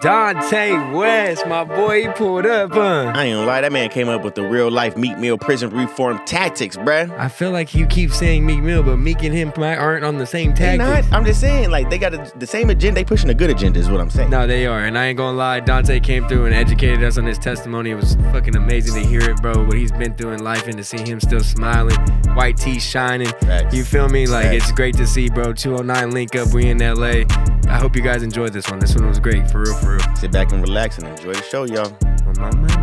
Donte West, my boy, he pulled up, huh? I ain't gonna lie, that man came up with the real life Meek Mill prison reform tactics, bruh. I feel like you keep saying Meek Mill, but Meek and him aren't on the same They tactics. not. I'm just saying, like, they got the same agenda. They pushing a good agenda is what I'm saying. No, they are, and I ain't gonna lie, Donte came through and educated us on his testimony. It was fucking amazing to hear it, bro, what he's been through in life and to see him still smiling, white teeth shining. Facts. You feel me? Like, Facts. it's great to see, bro. 209 link up, we in LA. I hope you guys enjoyed this one. This one was great, for real, for real. Sit back and relax and enjoy the show, y'all. On my money.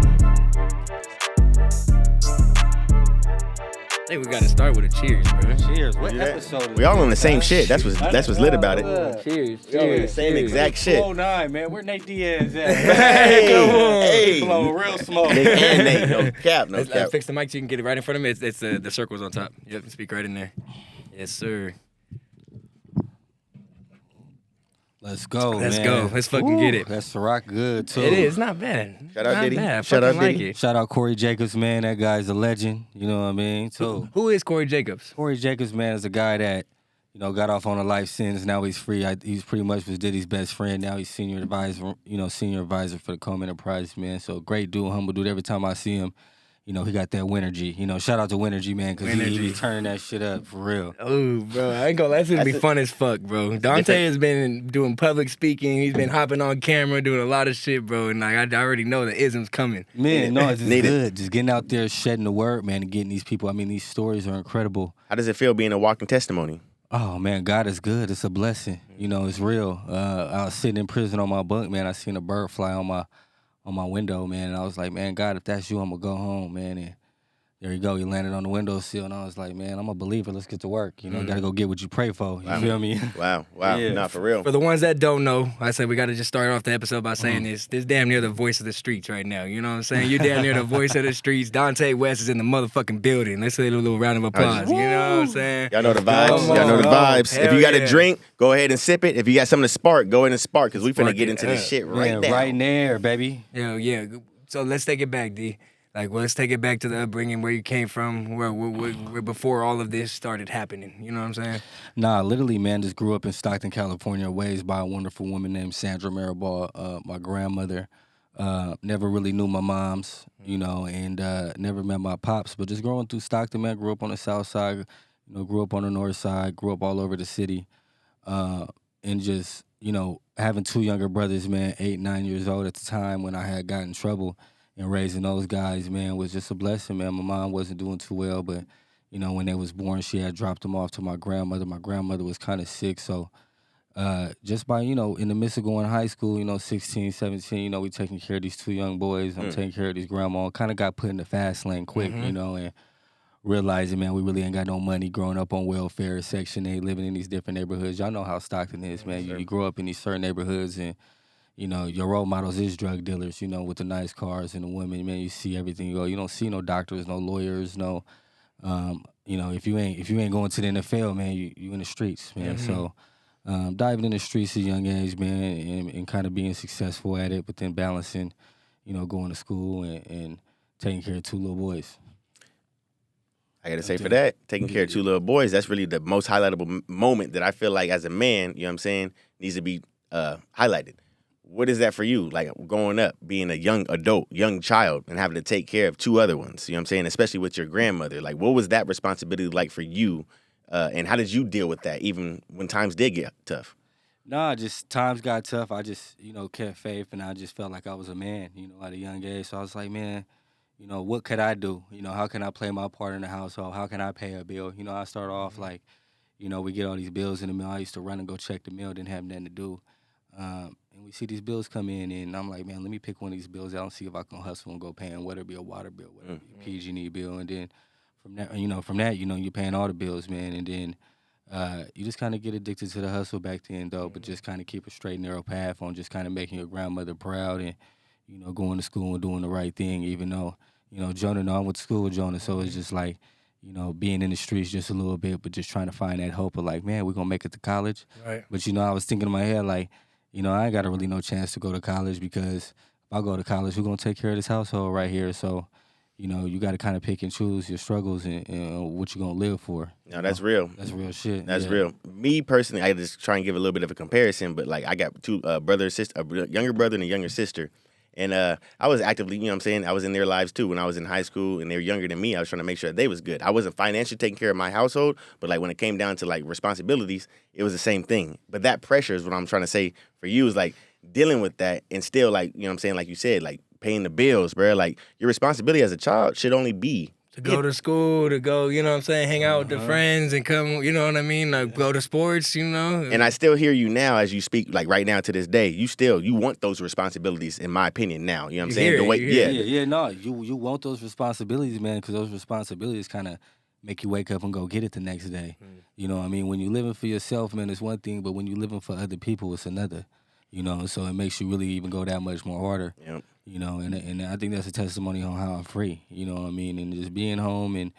I think we gotta start with a cheers, bro. Cheers. What Do that. episode? We all on the same shit. That's what's lit about it. Cheers. We all on the same exact shit. 209, man. Where Nate Diaz at? Hey, Come on. hey. Blow real smoke. Nick and Nate, no cap, no Let's cap. fix the mic so you can get it right in front of me. It's the circles on top. Yep, speak right in there. Yes, sir. Let's go, Let's man. go. Let's fucking get it. That's Ciroc good, too. It is not bad. Shout out not Diddy. Bad. I Shout out fucking like Diddy. it. Shout out Corey Jacobs, man. That guy's a legend. You know what I mean? So Who is Corey Jacobs? Corey Jacobs, man, is a guy that, got off on a life sentence. Now he's free. He's pretty much was Diddy's best friend. Now he's senior advisor for the Coleman Enterprise, man. So great dude, humble dude. Every time I see him, he got that Winergy. Shout out to Winergy, man, because he be turning that shit up for real. Oh, bro, I ain't gonna lie. That's gonna be fun as fuck, bro. Donte has been doing public speaking. He's been hopping on camera, doing a lot of shit, bro. And like, I already know the ism's coming. Man, no, it's just Need it. good. Just getting out there, shedding the word, man, and getting these people. I mean, these stories are incredible. How does it feel being a walking testimony? Oh, man, God is good. It's a blessing. It's real. I was sitting in prison on my bunk, man. I seen a bird fly on my window, man. And I was like, man, God, if that's you, I'm going to go home, man. And there you go. He landed on the windowsill, and I was like, man, I'm a believer. Let's get to work. Got to go get what you pray for. You feel me? Wow. Yeah. Not for real. For the ones that don't know, I said we got to just start off the episode by saying this damn near the voice of the streets right now. You know what I'm saying? You're damn near the voice of the streets. Donte West is in the motherfucking building. Let's say a little round of applause. You know what I'm saying? Y'all know the vibes. Come Y'all know the on. vibes. Hell If you got yeah. a drink, go ahead and sip it. If you got something to spark, go ahead and spark, because we finna Spark get it into this up. shit right Yeah, now. right there, baby. Yeah. So let's take it back, D. Like, let's take it back to the upbringing, where you came from, where before all of this started happening. You know what I'm saying? Nah, literally, man, just grew up in Stockton, California, raised by a wonderful woman named Sandra Maribal, my grandmother. Never really knew my moms, and never met my pops. But just growing through Stockton, man, grew up on the south side, grew up on the north side, grew up all over the city. And just, having two younger brothers, man, 8, 9 years old at the time when I had gotten in trouble. And raising those guys, man, was just a blessing, man. My mom wasn't doing too well, but, when they was born, she had dropped them off to my grandmother. My grandmother was kind of sick, so just by, in the midst of going to high school, 16, 17, we taking care of these two young boys. I'm taking care of these grandma. Kind of got put in the fast lane quick, and realizing, man, we really ain't got no money, growing up on welfare, Section 8, living in these different neighborhoods. Y'all know how Stockton is, man. You grow up in these certain neighborhoods, and your role models is drug dealers, with the nice cars and the women, man. You see everything. You don't see no doctors, no lawyers, no, if you ain't going to the NFL, man, you in the streets, man. So diving in the streets at a young age, man, and kind of being successful at it, but then balancing, going to school and taking care of two little boys. I gotta say for that, taking care of two little boys, that's really the most highlightable moment that I feel like as a man, you know what I'm saying, needs to be highlighted. What is that for you? Like growing up, being a young adult, young child, and having to take care of two other ones, you know what I'm saying, especially with your grandmother. Like, what was that responsibility like for you? And how did you deal with that, even when times did get tough? Nah, just times got tough. I just, kept faith, and I just felt like I was a man, at a young age. So I was like, man, what could I do? How can I play my part in the household? How can I pay a bill? I start off like, we get all these bills in the mail. I used to run and go check the mail, didn't have nothing to do. And we see these bills come in, and I'm like, man, let me pick one of these bills out and see if I can hustle and go paying, whether it be a water bill, whether it be a PG&E bill. And then from that, you're paying all the bills, man. And then you just kind of get addicted to the hustle back then, though, but just kind of keep a straight, narrow path on just kind of making your grandmother proud and, going to school and doing the right thing, even though, Jonah, I went to school with Jonah, so it's just like, being in the streets just a little bit, but just trying to find that hope of like, man, we're going to make it to college. Right. But, I was thinking in my head, like, I ain't got really no chance to go to college because if I go to college, who's going to take care of this household right here? So, you got to kind of pick and choose your struggles and what you're gonna live for. No, that's real. That's real shit. That's yeah. real. Me personally, I just try and give a little bit of a comparison, but like I got two brother, sister, a younger brother and a younger sister. And I was actively, you know what I'm saying, I was in their lives too. When I was in high school and they were younger than me, I was trying to make sure that they was good. I wasn't financially taking care of my household, but like when it came down to like responsibilities, it was the same thing. But that pressure is what I'm trying to say for you is like dealing with that and still like, you know what I'm saying, like you said, like paying the bills, bro. Like your responsibility as a child should only be to go to school, to go, you know what I'm saying, hang out with the friends and come, you know what I mean, like go to sports, you know. And I still hear you now as you speak, like right now to this day. You want those responsibilities, in my opinion. Now, you know what I'm saying. The way, No, you want those responsibilities, man, because those responsibilities kind of make you wake up and go get it the next day. You know what I mean? When you're living for yourself, man, it's one thing, but when you're living for other people, it's another. You know, so it makes you really even go that much more harder. Yep. You know, and I think that's a testimony on how I'm free. You know what I mean? And just being home and,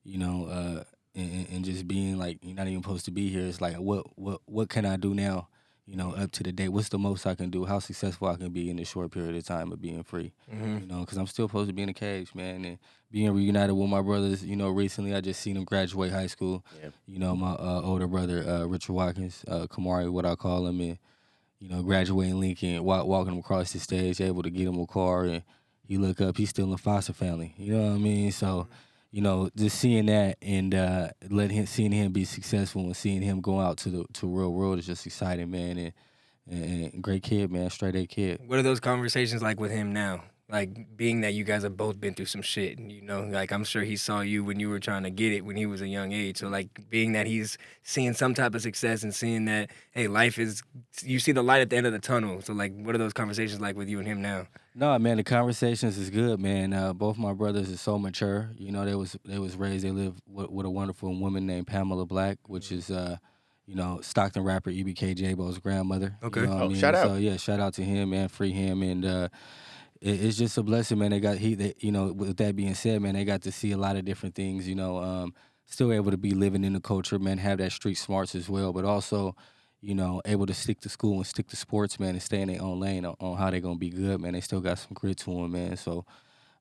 you know, and just being like you're not even supposed to be here. It's like what can I do now? You know, up to the date. What's the most I can do? How successful I can be in this short period of time of being free? You know, because I'm still supposed to be in a cage, man, and being reunited with my brothers. You know, recently I just seen them graduate high school. Yep. You know, my older brother Richard Watkins, Kamari, what I call him, and you know, graduating Lincoln, walking him across the stage, able to get him a car, and you look up, he's still in foster family. You know what I mean? So, you know, just seeing that and seeing him be successful and seeing him go out to real world is just exciting, man. And great kid, man, straight A kid. What are those conversations like with him now? Like, being that you guys have both been through some shit, you know, like I'm sure he saw you when you were trying to get it when he was a young age. So, like, being that he's seeing some type of success and seeing that, hey, life is, you see the light at the end of the tunnel. So, like, what are those conversations like with you and him now? No, man, the conversations is good, man. Both my brothers are so mature. You know, they was raised, they live with a wonderful woman named Pamela Black, which is, you know, Stockton rapper EBK J-Bo's grandmother. Okay. You know what I mean? Shout out. So, yeah, shout out to him, man, free him, and it's just a blessing, man. You know, with that being said, man, they got to see a lot of different things. You know, still able to be living in the culture, man. Have that street smarts as well, but also, you know, able to stick to school and stick to sports, man, and stay in their own lane on how they gonna be good, man. They still got some grit to them, man. So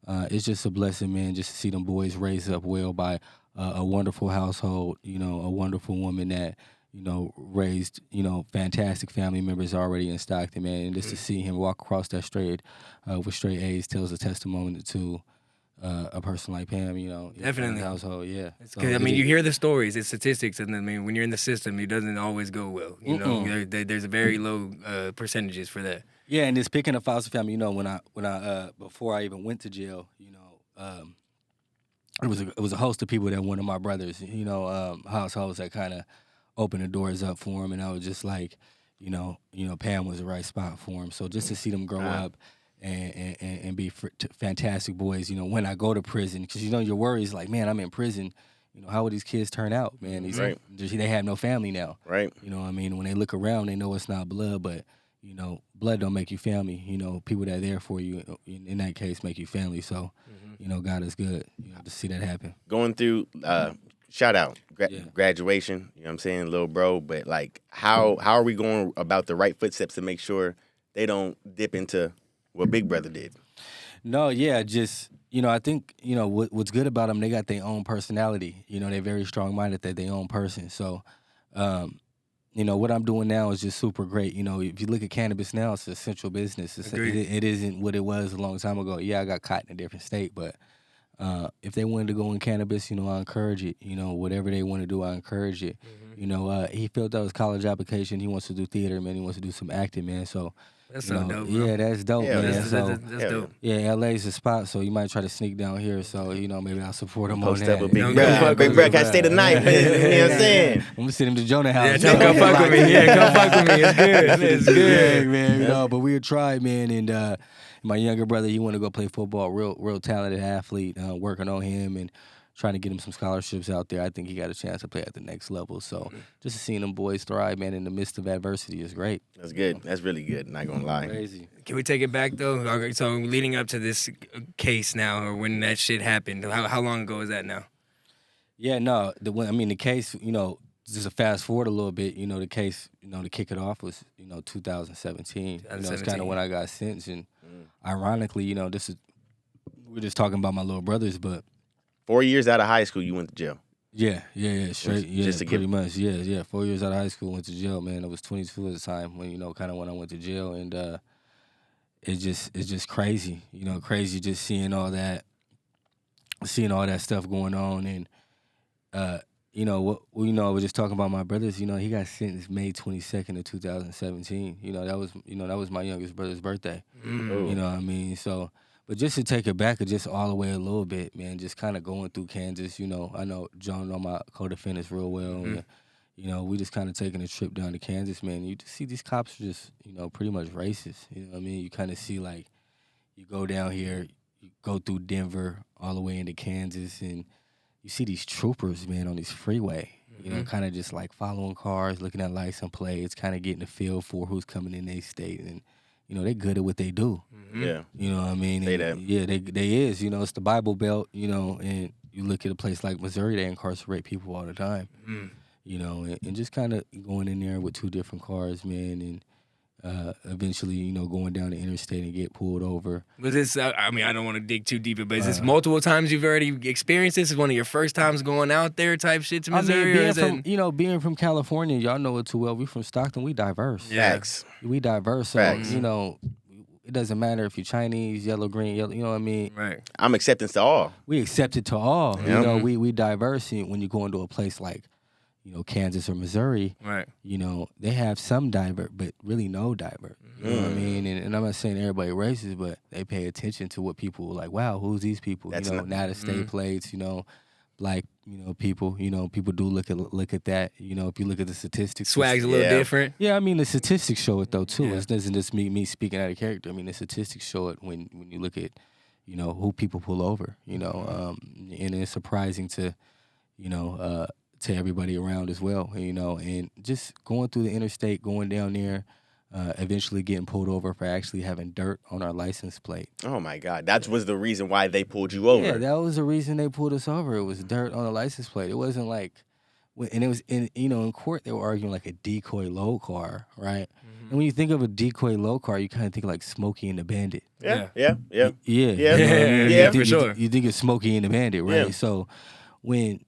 it's just a blessing, man, just to see them boys raised up well by a wonderful household. You know, a wonderful woman that, you know, raised, you know, fantastic family members already in Stockton, man. And just to see him walk across that straight with straight A's tells a testimony to a person like Pam, you know. Definitely. In the household, yeah. Because, I mean, you hear the stories, it's statistics, and I mean, when you're in the system, it doesn't always go well. You know, there's very low percentages for that. Yeah, and just picking a foster family, you know, when I before I even went to jail, you know, it was a host of people that one of my brothers, you know, households that kind of opened the doors up for him, and I was just like, you know, Pam was the right spot for him. So just to see them grow up and be fantastic boys, you know, when I go to prison, because you know your worry is like, man, I'm in prison, you know, how will these kids turn out, man? They have no family now, right? You know what I mean? When they look around, they know it's not blood, but you know, blood don't make you family. You know, people that are there for you, in that case, make you family. So, you know, God is good. You know, to see that happen. Going through, shout out, graduation, you know what I'm saying, little bro, but like, how are we going about the right footsteps to make sure they don't dip into what Big Brother did? No, yeah, just, you know, I think, you know, what's good about them, they got their own personality. You know, they're very strong-minded, they're their own person. So, you know, what I'm doing now is just super great. You know, if you look at cannabis now, it's an essential business. It isn't what it was a long time ago. Yeah, I got caught in a different state, but if they wanted to go in cannabis, you know, I encourage it. You know, whatever they want to do, I encourage it. You know, he filled out his college application. He wants to do theater, man. He wants to do some acting, man. So, that's so dope, bro. Yeah, that's dope, Yeah, man. That's dope. Yeah, LA's the spot, so you might try to sneak down here. So, you know, maybe I'll support him Post on up that. with Big Brother. Big Brother, can I stay the night, man? You know what I'm saying? I'm gonna send him to Jonah House. Yeah, come fuck with me. Yeah, come fuck with me. It's good. It's good. Yeah, man. You know, but we'll try, man. And my younger brother, he want to go play football. Real talented athlete. Working on him and trying to get him some scholarships out there. I think he got a chance to play at the next level. So just seeing them boys thrive, man, in the midst of adversity is great. That's good. That's really good. Not gonna lie. Crazy. Can we take it back though? Okay, so leading up to this case now, or when that shit happened, how long ago is that now? Yeah, no. The case, you know, just to fast forward a little bit, you know, the case, you know, to kick it off was, you know, 2017. You know, it's kind of when I got sentenced, and ironically, you know, we're just talking about my little brothers, but 4 years out of high school, you went to jail. yeah, straight, yeah, Just to pretty get- much, yeah. 4 years out of high school, went to jail, man. I was 22 at the time when kind of when I went to jail, and it's just crazy, crazy just seeing all that stuff going on, and I was just talking about my brothers. He got sentenced May 22nd of 2017. That was my youngest brother's birthday. Mm. You know what I mean? So, but just to take it back just all the way a little bit, man, just kind of going through Kansas, I know John know my co-defendants real well. And, we just kind of taking a trip down to Kansas, man. You just see these cops are just, pretty much racist. You know what I mean? You kind of see, like, you go down here, you go through Denver all the way into Kansas, and you see these troopers, man, on this freeway, kind of just, like, following cars, looking at license plates, kind of getting a feel for who's coming in their state. And, they good at what they do. Yeah. You know what I mean? Say And, that. yeah, they is. It's the Bible Belt, and you look at a place like Missouri, they incarcerate people all the time. And just kind of going in there with two different cars, man, and eventually, going down the interstate and get pulled over. Was this, I don't want to dig too deep, but is this multiple times you've already experienced this? Is one of your first times going out there type shit to Missouri? Being from California, y'all know it too well. We from Stockton, we diverse. Facts. We diverse. So, Facts. it doesn't matter if you're Chinese, yellow, green, yellow, you know what I mean? Right. I'm acceptance to all. We accept it to all. Yeah. We diverse. And when you go into a place like, Kansas or Missouri, Right. They have some divert, but really no divert. You know what I mean? And I'm not saying everybody racist, but they pay attention to what people like, wow, who's these people? That's not a state plates, black, people, people do look at that. If you look at the statistics. Swag's a little different. Yeah, I mean, the statistics show it, though, too. Yeah. It doesn't just me speaking out of character. I mean, the statistics show it when you look at, who people pull over, and it's surprising to everybody around as well, and just going through the interstate, going down there, eventually getting pulled over for actually having dirt on our license plate. Oh, my God. That was the reason why they pulled you over. Yeah, that was the reason they pulled us over. It was dirt on the license plate. It wasn't like, and it was, in court, they were arguing like a decoy low car, right? And when you think of a decoy low car, you kind of think like Smokey and the Bandit. Yeah. For sure. You think it's Smokey and the Bandit, right? Yeah. So when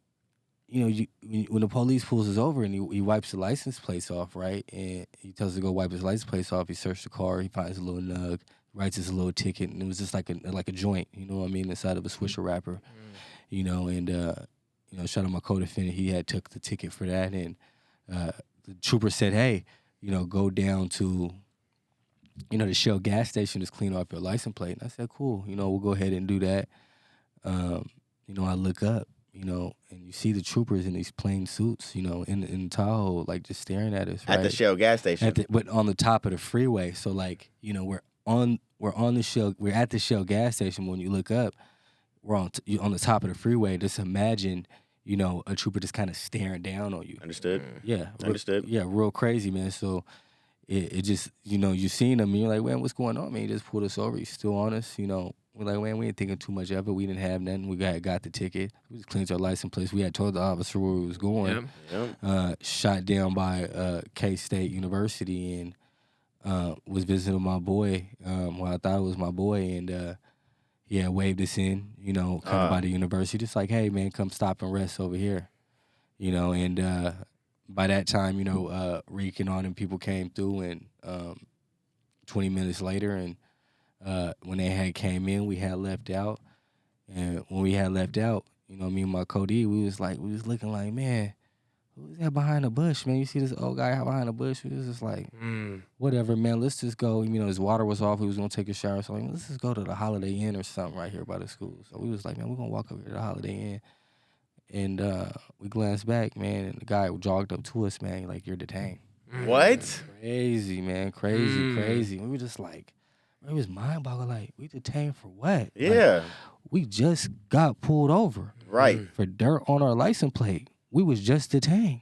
when the police pulls us over and he wipes the license plates off, right? And he tells us to go wipe his license plates off. He searched the car. He finds a little nug, writes us a little ticket, and it was just like a joint, you know what I mean, inside of a Swisher wrapper, and shout out my co-defendant. He had took the ticket for that, and the trooper said, "Hey, go down to, the Shell gas station, just clean off your license plate." And I said, "Cool, we'll go ahead and do that." I look up. And you see the troopers in these plain suits, in Tahoe, like just staring at us. Right? At the Shell gas station. But on the top of the freeway. So like, we're at the Shell gas station. When you look up, we're on the top of the freeway. Just imagine, a trooper just kind of staring down on you. Understood. Yeah. Understood. Yeah, real crazy, man. So it just, you seen him and you're like, man, what's going on, man? He just pulled us over. He's still on us, We're like, man, we ain't thinking too much of it. We didn't have nothing. We got the ticket. We just cleaned our license plates. We had told the officer where we was going. Yep. Shot down by K-State University and was visiting my boy. I thought it was my boy, and he had waved us in, coming by the university. Just like, hey, man, come stop and rest over here. And by that time, Reek and all them people came through, and 20 minutes later, and when they had came in, we had left out. And when we had left out, me and my co-D, we was looking like, man, who's that behind the bush, man? You see this old guy behind the bush? We was just like, whatever, man, let's just go. His water was off. He was going to take a shower. So let's just go to the Holiday Inn or something right here by the school. So we was like, man, we're going to walk over to the Holiday Inn. And we glanced back, man, and the guy jogged up to us, man, like, you're detained. What? Crazy, man, crazy. We were just like, it was mind-boggling. Like, we detained for what? Yeah. Like, we just got pulled over. Right. For dirt on our license plate. We was just detained.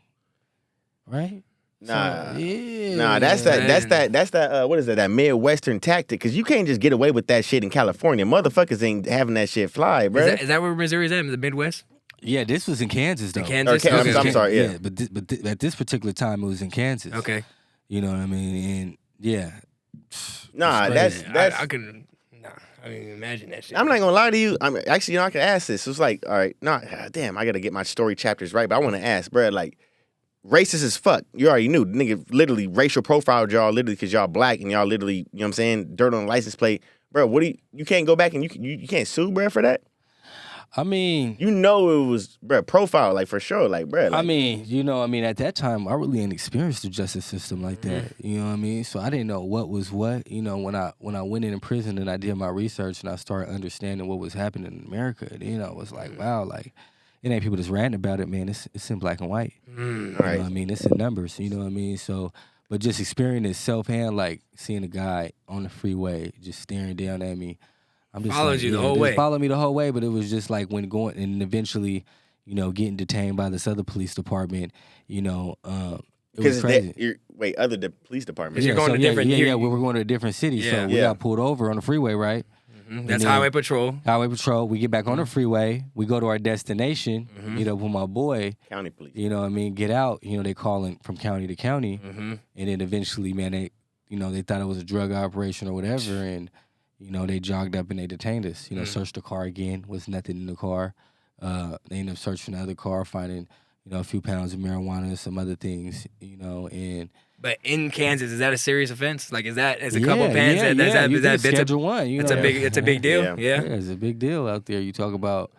Right? Nah. So, yeah. Nah, that's that what is that Midwestern tactic? Because you can't just get away with that shit in California. Motherfuckers ain't having that shit fly, bro. Is that where Missouri's at? The Midwest? Yeah, this was in Kansas, though. Kansas? Okay. I'm sorry, yeah. But at this particular time, it was in Kansas. Okay. You know what I mean? And, yeah. Nah, I I mean, imagine that shit. I'm not gonna lie to you. I'm actually, I can ask this. It's like, all right, no, damn, I gotta get my story chapters right. But I want to ask, bro, like, racist as fuck. You already knew, nigga. Literally, racial profiled y'all, literally, because y'all black and y'all literally, you know what I'm saying, dirt on the license plate, bro. What do you can't go back and you can't sue, bro, for that. I mean, You know it was, bro, profile, like for sure, like, bro. Like, I mean, at that time, I really didn't experience the justice system like that. You know what I mean? So I didn't know what was what. You know, when I went in prison and I did my research and I started understanding what was happening in America, you know, it was like, wow, like, it ain't people just ranting about it, man. It's in black and white. all You know right. what I mean? It's in numbers. You know what I mean? So, but just experiencing it self-hand, like seeing a guy on the freeway just staring down at me. I'm just Followed like, you the yeah, whole just way. followed me the whole way, but it was just like when going and eventually, you know, getting detained by this other police department, you know, it was Because crazy. other the police department. 'Cause you're going to different- Yeah, you- we were going to a different city, Yeah. so we got pulled over on the freeway, right? That's then- highway patrol. Highway patrol. We get back on the freeway. We go to our destination. Meet up with my boy. County police. You know what I mean? Get out. You know, they calling from county to county. Mm-hmm. And then eventually, man, they thought it was a drug operation or whatever. And, you know, they jogged up and they detained us. You know, searched the car again. Was nothing in the car. They ended up searching the other car, finding, you know, a few pounds of marijuana and some other things, you know, and... But in Kansas, is that a serious offense? Like, is that a Yeah, couple pounds? yeah, Is yeah. that You big? Schedule 1. You It's know, a big. It's a big deal. Yeah. Yeah. Yeah, it's a big deal out there. You talk about,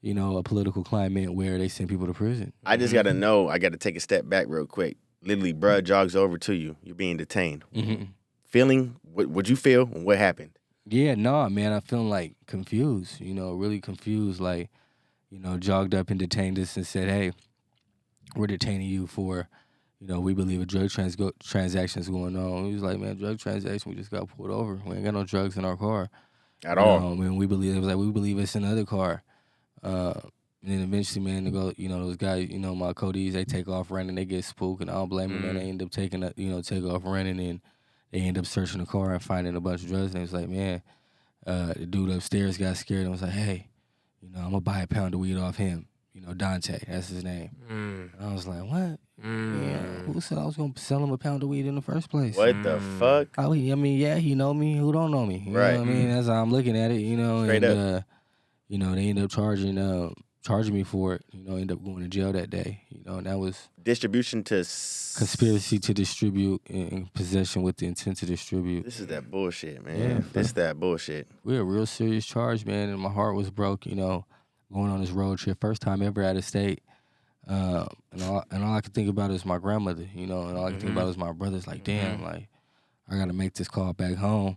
you know, a political climate where they send people to prison. I just gotta know. I gotta take a step back real quick. Literally, bruh jogs over to you. You're being detained. Feeling? What'd you feel? And what happened? Yeah, no, man, I'm feeling like confused, you know, really confused. Like, you know, jogged up and detained us and said, hey, we're detaining you for, you know, we believe a drug transaction is going on. He was like, man, drug transaction, we just got pulled over. We ain't got no drugs in our car. At all. I mean, we believe it's another car. And then eventually, man, they go, you know, those guys, you know, my Codies, they take off running, they get spooked, and I don't blame them, man. They end up take off running, and they end up searching the car and finding a bunch of drugs. And it was like, man, the dude upstairs got scared and was like, hey, you know, I'm gonna buy a pound of weed off him. You know, Donte, that's his name. And I was like, what? Yeah, who said I was gonna sell him a pound of weed in the first place? What the fuck? I mean, yeah, he know me. Who don't know me? You Right. know what I mean? That's how I'm looking at it. You know, Straight up. You know, they end up charging me for it. You know, end up going to jail that day. You know, and that was Distribution to conspiracy to distribute and possession with the intent to distribute. This is that bullshit, man. Yeah, This that bullshit. We're a real serious charge, man, and my heart was broke. You know, going on this road trip, first time ever out of state. And all I could think about is my grandmother, you know, and all I could think about is my brothers. Like, damn, like, I gotta make this call back home,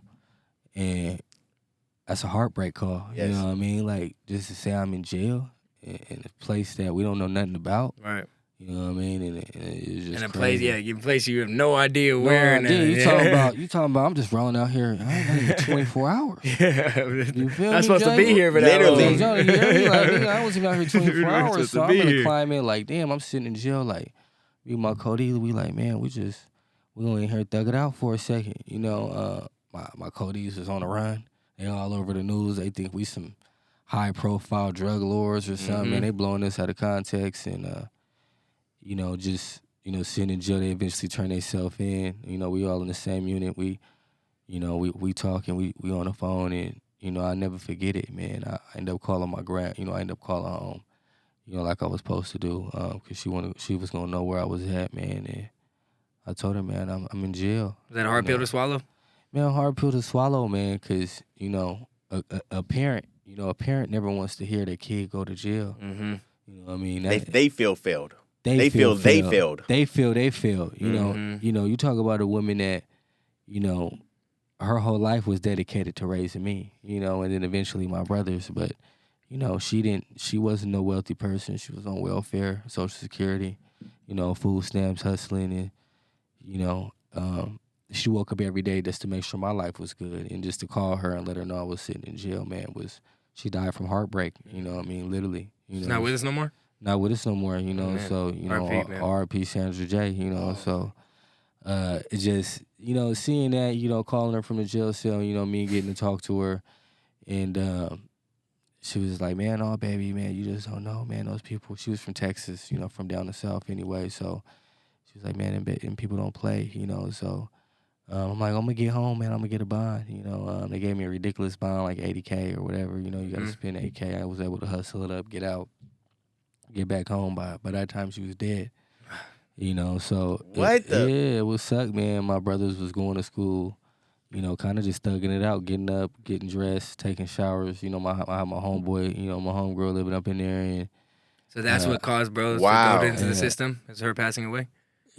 and that's a heartbreak call. Yes. You know what I mean? Like, just to say I'm in jail in a place that we don't know nothing about. Right. You know what I mean? And it's just And a crazy. place, a place you have no idea where. No idea. You talking about? I'm just rolling out here. I ain't here 24 hours. Yeah. You feel Not me, supposed to Jay? be here for that Literally. long. Johnny, you hear me? Like, nigga, I wasn't out here 24 You're hours, supposed so to I'm be in a here. climate like, damn, I'm sitting in jail. Like, me and my Cody, we like, man, we gonna in here thug it out for a second. You know, my Codies is on the run. They all over the news. They think we some high profile drug lords or something. Man, they blowing us out of context, and you know, just, you know, sitting in jail, they eventually turn themselves in. You know, we all in the same unit. We talking, we on the phone, and, you know, I never forget it, man. I end up calling my I end up calling home, you know, like I was supposed to do, because she was gonna know where I was at, man. And I told her, man, I'm in jail. Was that a hard pill to swallow? Man, hard pill to swallow, man, because, you know, a parent never wants to hear their kid go to jail. Mm-hmm. You know what I mean? They feel failed. They feel they failed. They feel they failed. You Mhm. know, you talk about a woman that, you know, her whole life was dedicated to raising me, you know, and then eventually my brothers. But, you know, she wasn't no wealthy person. She was on welfare, Social Security, you know, food stamps, hustling, and, you know, she woke up every day just to make sure my life was good, and just to call her and let her know I was sitting in jail, man, she died from heartbreak. You know what I mean? Literally. You She's know, not with us no more? not with us no more, you know. Man. So, you know, R.I.P., man. R.I.P. Sandra J, you know. So, it just, you know, seeing that, you know, calling her from the jail cell, you know, me getting to talk to her, and she was like, man, oh, baby, man, you just don't know, man, those people. She was from Texas, you know, from down the south anyway. So she was like, man, and people don't play, you know. So I'm like, I'm gonna get home, man. I'm gonna get a bond. They gave me a ridiculous bond, like $80K or whatever. You got to spend $8K. I was able to hustle it up, get out, get back home. By that time, she was dead. So it would suck, man. My brothers was going to school. Kind of just thugging it out, getting up, getting dressed, taking showers. I have my homeboy, my homegirl living up in there, and so that's what caused bros to Wow. go into the system. Is her passing away?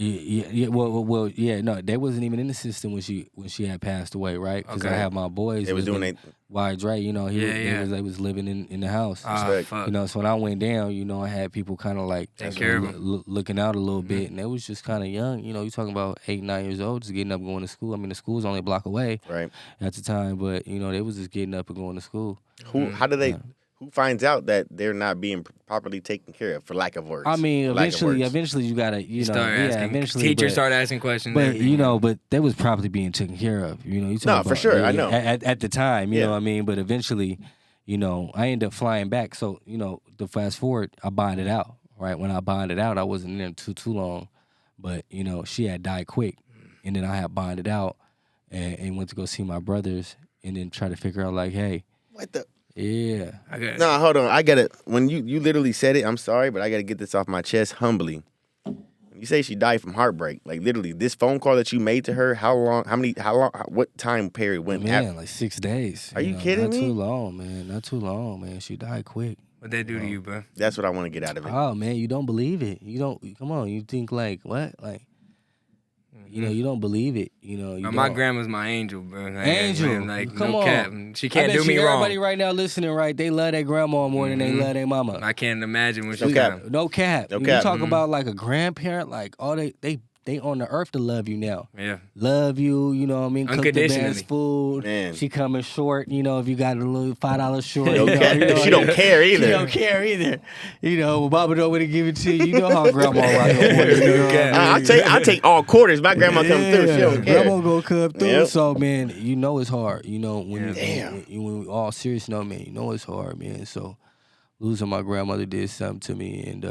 Yeah. Well, yeah. No, they wasn't even in the system when she had passed away, right? Because I have my boys. They was doing it. Wide Dre, they was living in the house. Fuck. So when I went down, I had people kind of like Take care of looking out a little bit, and they was just kind of young. You talking about 8, 9 years old, just getting up, going to school. I mean, the school was only a block away, Right. at the time, but they was just getting up and going to school. How do they? Who finds out that they're not being properly taken care of, for lack of words? I mean, eventually you gotta, eventually teachers start asking questions. But but they was probably being taken care of. You No, for sure, I know. At the time, you Yeah. know what I mean. But eventually, I ended up flying back. So the fast forward, I bonded out. Right when I bonded out, I wasn't in there too long, but she had died quick, and then I had bonded out and went to go see my brothers, and then try to figure out like, hey, What the? yeah. No, hold on. I gotta. When you literally said it, I'm sorry, but I gotta get this off my chest humbly. You say she died from heartbreak. Like literally, this phone call that you made to her. How long? What time period went? Man, like 6 days. Are you kidding me? Not too long, man. Not too long, man. She died quick. What they do to you, bro? That's what I want to get out of it. Oh man, you don't believe it. You don't. Come on, you think like what? Like, you don't believe it. My grandma's my angel, bro. Like, Angel, like come no on. cap. She can't do me wrong. Everybody right now listening, right? They love their grandma more than they love their mama. I can't imagine what No she's cap. doing. No cap. No You cap. talk about like a grandparent, like all they on the earth to love you now. Yeah. Love you, you know what I mean? Cook the Unconditionally. best food. Man. She coming short, if you got a little $5 short. No cap. She don't care either. She don't care either. Well, Baba don't want to give it to you. You know how grandma rock I take all quarters. My grandma come through. She don't care. Grandma gonna come through. Yep. So man, it's hard. When Damn. when we all serious, man, it's hard, man. So losing my grandmother did something to me, and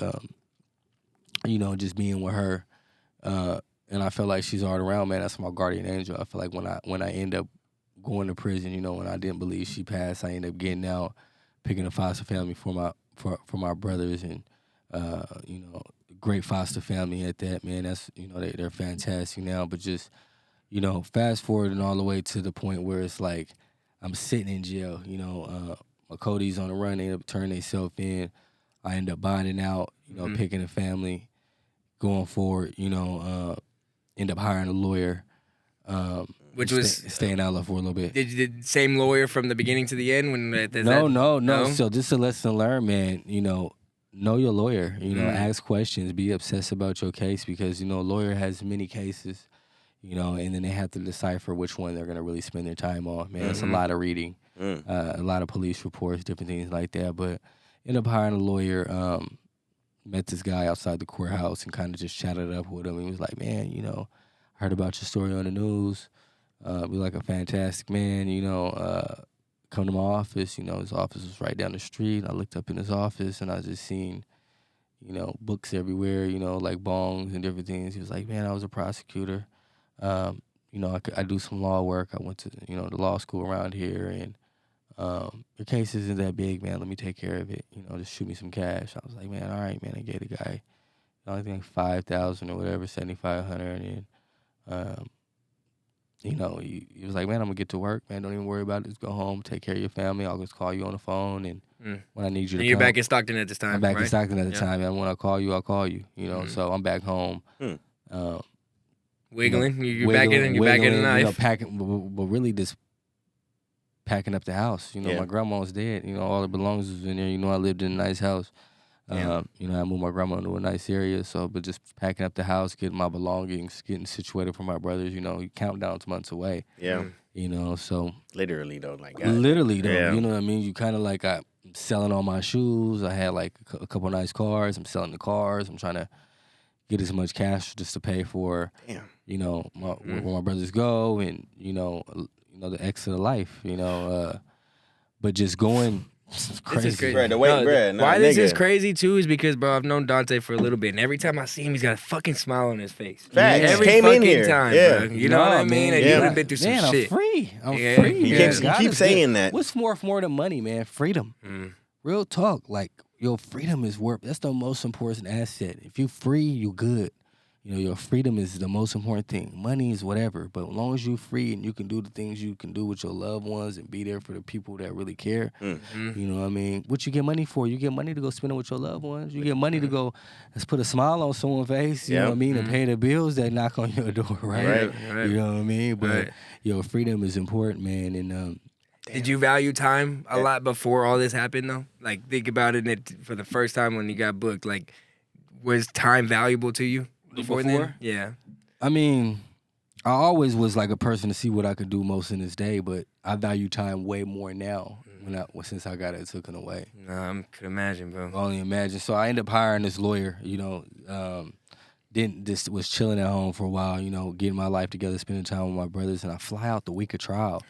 just being with her. And I feel like she's all around, man. That's my guardian angel. I feel like when I end up going to prison, when I didn't believe she passed, I ended up getting out, picking a foster family for my brothers, and great foster family at that, man. That's they're fantastic now. But just fast forwarding all the way to the point where it's like I'm sitting in jail. My Cody's on the run. They end up turning themselves in. I end up bonding out. Picking a family, going forward. End up hiring a lawyer, Which was staying out for a little bit. Did same lawyer from the beginning to the end? No. So this is a lesson learned, man. Know your lawyer. Ask questions. Be obsessed about your case because a lawyer has many cases. And then they have to decipher which one they're gonna really spend their time on. Man, it's a lot of reading, a lot of police reports, different things like that. But end up hiring a lawyer. Met this guy outside the courthouse and kind of just chatted up with him. He was like, man, heard about your story on the news. You're like a fantastic man, come to my office. His office was right down the street. I looked up in his office and I just seen, books everywhere, like bongs and different things. He was like, man, I was a prosecutor. I do some law work. I went to, the law school around here and your case isn't that big, man. Let me take care of it. Just shoot me some cash. I was like, man, all right, man. I gave the guy, I think $5,000 or whatever, $7,500, and he was like, man, I'm gonna get to work, man. Don't even worry about it. Just go home, take care of your family. I'll just call you on the phone, and when I need you to you're come. back in Stockton at this time. I'm back right? in Stockton at the time, and when I call you, I'll call you. So I'm back home. Wiggling, you're back in, you're back in the knife. Packing, but really just packing up the house. Yeah. My grandma was dead. All the belongings was in there. I lived in a nice house. Yeah. I moved my grandma into a nice area. So, but just packing up the house, getting my belongings, getting situated for my brothers. Countdown's months away. Yeah. So Literally though, like literally though, Yeah. you know what I mean. You kind of like I'm selling all my shoes. I had like a couple nice cars. I'm selling the cars. I'm trying to get as much cash just to pay for. Damn. Where my brothers go, and the exit of life. But just going It's This is crazy. Bruh, the weight, bruh, nah, why this is nigga. crazy too is because, bro, I've known Donte for a little bit, and every time I see him, he's got a fucking smile on his face. Facts. Every Came fucking in here. time, Yeah. bro. You know what I mean? And Yeah. you've been through some man, shit. I'm free. I'm Yeah. free. He man. keeps- God keeps is saying good. that. What's more than money, man? Freedom. Real talk. Like, your freedom is worth. That's the most important asset. If you free, you good. You know, your freedom is the most important thing. Money is whatever, but as long as you free and you can do the things you can do with your loved ones and be there for the people that really care, you know what I mean? What you get money for? You get money to go spend it with your loved ones. You get money to go, let's put a smile on someone's face, you know what I mean, and pay the bills that knock on your door, right? You know what I mean? But your freedom is important, man, and Did you value time a lot before all this happened, though? Like, think about it for the first time when you got booked. Like, was time valuable to you before then? Yeah. I mean, I always was like a person to see what I could do most in this day, but I value time way more now since I got it taken away. Nah, I could imagine, bro. Only imagine. So I ended up hiring this lawyer, you know, was chilling at home for a while, you know, getting my life together, spending time with my brothers, and I fly out the week of trial.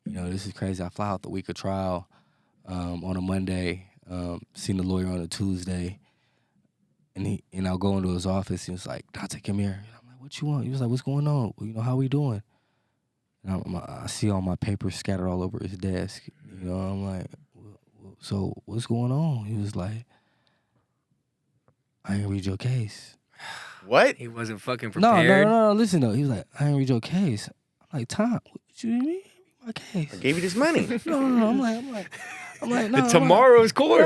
You know, this is crazy. I fly out the week of trial on a Monday, seen the lawyer on a Tuesday, and I'll go into his office. He was like, "Donte, come here." And I'm like, "What you want?" He was like, "What's going on? You know, how we doing?" And I see all my papers scattered all over his desk. You know, I'm like, "So what's going on?" He was like, "I ain't read your case." What? He wasn't fucking prepared. No. Listen though, he was like, "I ain't read your case." I'm like, "Tom, what you mean? My case?" I gave you this money. No. I'm like, no. Tomorrow's court.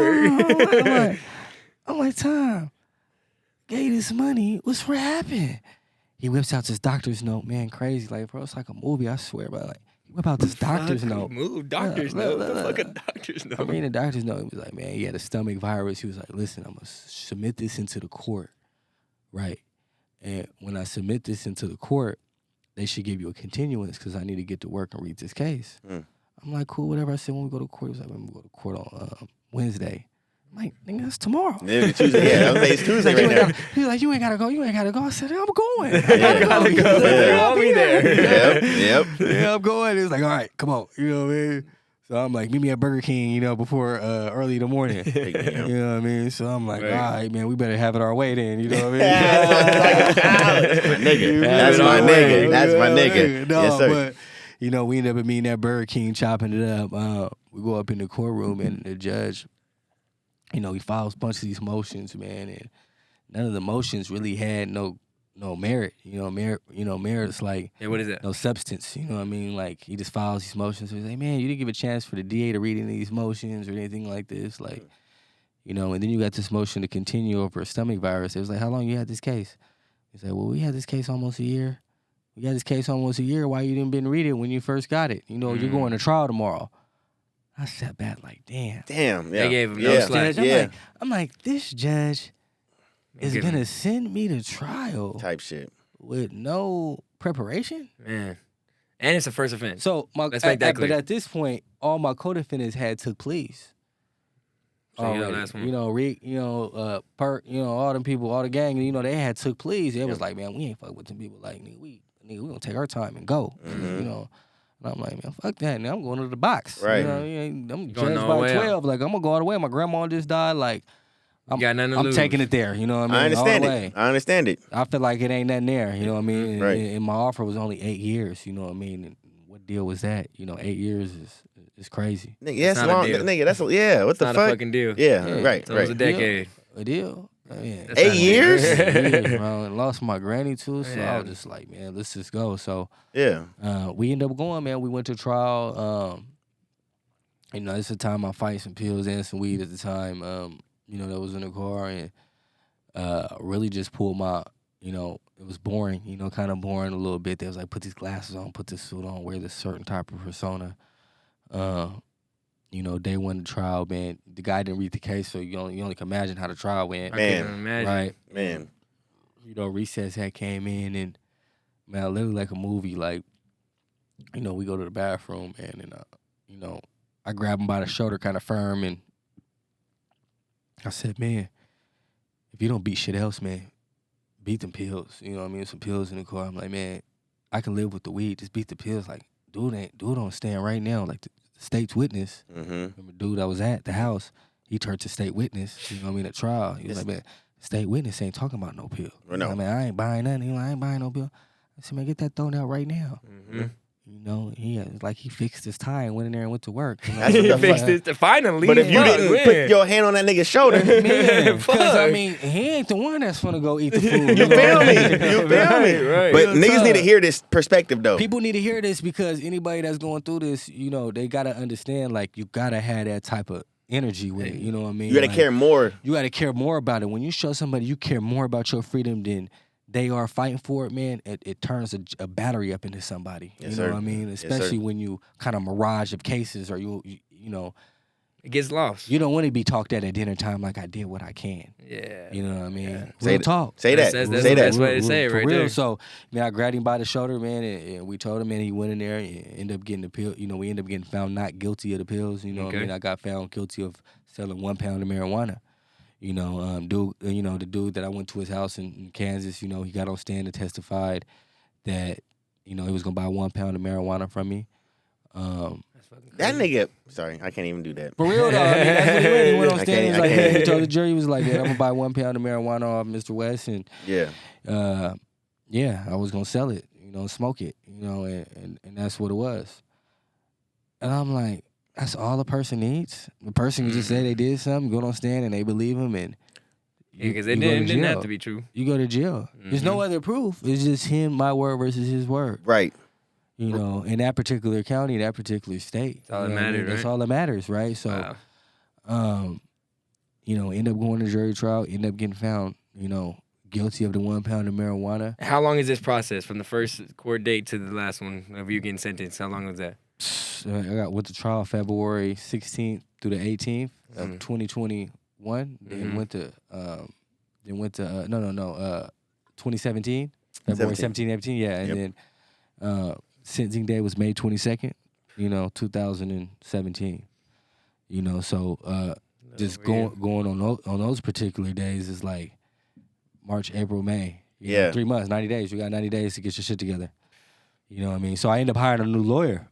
I'm like, Tom, gave this money. What's what happened? He whips out this doctor's note, man, crazy. Like, bro, it's like a movie, I swear. But like, he whip out this doctor's note. Doctor's note. What the fuck a doctor's note? I'm reading the doctor's note. He was like, man, he had a stomach virus. He was like, listen, I'm going to submit this into the court, right? And when I submit this into the court, they should give you a continuance because I need to get to work and read this case. I'm like, cool, whatever. I said, when we go to court, he was like, when we go to court on Wednesday. I'm like, nigga, that's tomorrow. Yeah, Tuesday. Yeah, it's Tuesday right now. He was like, you ain't gotta go. I said, I'm going. I gotta go. I'll be there. Yep. Yeah, I'm going. He was like, all right, come on. You know what I mean? So I'm like, meet me at Burger King, you know, before early in the morning. You know what I mean? So I'm like, all right, man, we better have it our way then. You know what I mean? That's my nigga. That's my nigga. No, Yes, sir. but, you know, we ended up meeting at Burger King, chopping it up. We go up in the courtroom, and the judge, you know, he files a bunch of these motions, man, and none of the motions really had no merit. Merit's like, Yeah, what is that? no substance. You know what I mean? Like, he just files these motions. So he's like, man, you didn't give a chance for the DA to read any of these motions or anything like this. Like, you know, and then you got this motion to continue over a stomach virus. It was like, how long you had this case? He's like, well, we had this case almost a year. We had this case almost a year. Why you didn't read it when you first got it? You know, you're going to trial tomorrow. I sat back like, damn. Yeah. They gave him no slack. I'm like, this judge is Give going him- to send me to trial Type shit. with no preparation? Man. And it's a first offense. So Let's make that but clear. at this point, all my co-defendants had took pleas. So, you know, Already. that's one. You know, Rick, you know, Perk, you know, all them people, all the gang, you know, they had took pleas. It was like, man, we ain't fuck with them people. Like, nigga, we gonna take our time and go. You know. And I'm like, man, fuck that. Now I'm going to the box. Right. You know, I'm Going judged all the by way out. 12. Like, I'm gonna go all the way. My grandma just died. Like, You got nothing to lose. taking it there. You know what I mean? I All the understand way. it. I understand it. I feel like it ain't nothing there. You know what I mean? And, Right. and my offer was only 8 years. You know what I mean? And what deal was that? You know, 8 years is crazy. Nigga, yeah, it's not a long. deal. Nigga, that's yeah. What It's the not fuck? a fucking deal. Yeah, Yeah. right, So it was a right. decade. A deal. Yeah. That's 8 not a deal. years? 8 years, bro. And lost my granny too. So Yeah. I was just like, man, let's just go. So Yeah. we ended up going, man. We went to trial. You know, it's the time I fight some pills and some weed at the time. You know, that was in the car and really just pulled my, you know, it was boring, you know, kind of boring a little bit. They was like, put these glasses on, put this suit on, wear this certain type of persona. You know, day one of the trial, man, the guy didn't read the case, so you only can imagine how the trial went. I Man. can't imagine. Right. Man. You know, recess had came in and, man, literally like a movie. Like, you know, we go to the bathroom, man, and, you know, I grab him by the shoulder kind of firm, and I said, man, if you don't beat shit else, man, beat them pills. You know what I mean? Some pills in the car. I'm like, man, I can live with the weed. Just beat the pills. Like, dude don't stand right now. Like, the state's witness. Mm-hmm. Remember, dude, I was at the house. He turned to state witness. You know what I mean? At trial, he was like, man, state witness ain't talking about no pill. Well, no. I mean, I ain't buying nothing. He like, I ain't buying no pill. I said, man, get that thrown out right now. Mm-hmm. You know, he fixed his tie and went in there and went to work. You know? That's what He the fixed fuck- it finally. But if you Fuck, didn't man. put your hand on that nigga's shoulder, Man, because I Fuck. mean, he ain't the one that's gonna go eat the food. you feel me? You feel me? Right. But Real niggas need to talk. hear this perspective though. People need to hear this because anybody that's going through this, you know, they gotta understand. Like, you gotta have that type of energy with it. You know what I mean? You gotta Like, care more. You gotta care more about it. When you show somebody you care more about your freedom than they are fighting for it, man, it turns a battery up into somebody. Yes, you know sir. what I mean? Yes, Especially sir. when you kind of mirage of cases, or you know, It gets lost. you don't want to be talked at dinner time like I did what I can. Yeah. You know what I mean? Yeah. Real Say th- talk. Say that. That's Say the that. best way to say it For right real. there. So, man, I grabbed him by the shoulder, man, and we told him, man, he went in there and ended up getting the pill. You know, we ended up getting found not guilty of the pills. You know what I Okay. mean? I got found guilty of selling 1 pound of marijuana. You know, the dude that I went to his house in Kansas, you know, he got on stand and testified that, you know, he was gonna buy 1 pound of marijuana from me. That's fucking That crazy. nigga. Sorry, I can't even do that. For real though, I mean, that's what he went. He went on I stand. He was can't- like, I can't. he told the jury, he was like, man, I'm gonna buy 1 pound of marijuana off Mr. West, and Yeah. yeah, I was gonna sell it, you know, smoke it, you know, and that's what it was. And I'm like, that's all a person needs. The person can just say they did something, go on stand, and they believe him, and Yeah, because it you go to didn't have jail. to be true. You go to jail. There's no other proof. It's just him, my word versus his word. Right. You know, in that particular county, that particular state. That's all You that know what I mean? mattered, That's right? all that matters, right? So, Wow. you know, end up going to jury trial, end up getting found, you know, guilty of the 1 pound of marijuana. How long is this process from the first court date to the last one of you getting sentenced? Went was that? Went to trial February 16th through the 18th of Mhm. 2021. Then Mhm. went to 2017, February 17, 18. Yeah, and Yep. then sentencing day was May 22nd, you know, 2017. You know, so just Little going on those particular days is like March, April, May. You know, Yeah. 3 months, 90 days. You got 90 days to get your shit together. You know what I mean? So I ended up hiring a new lawyer.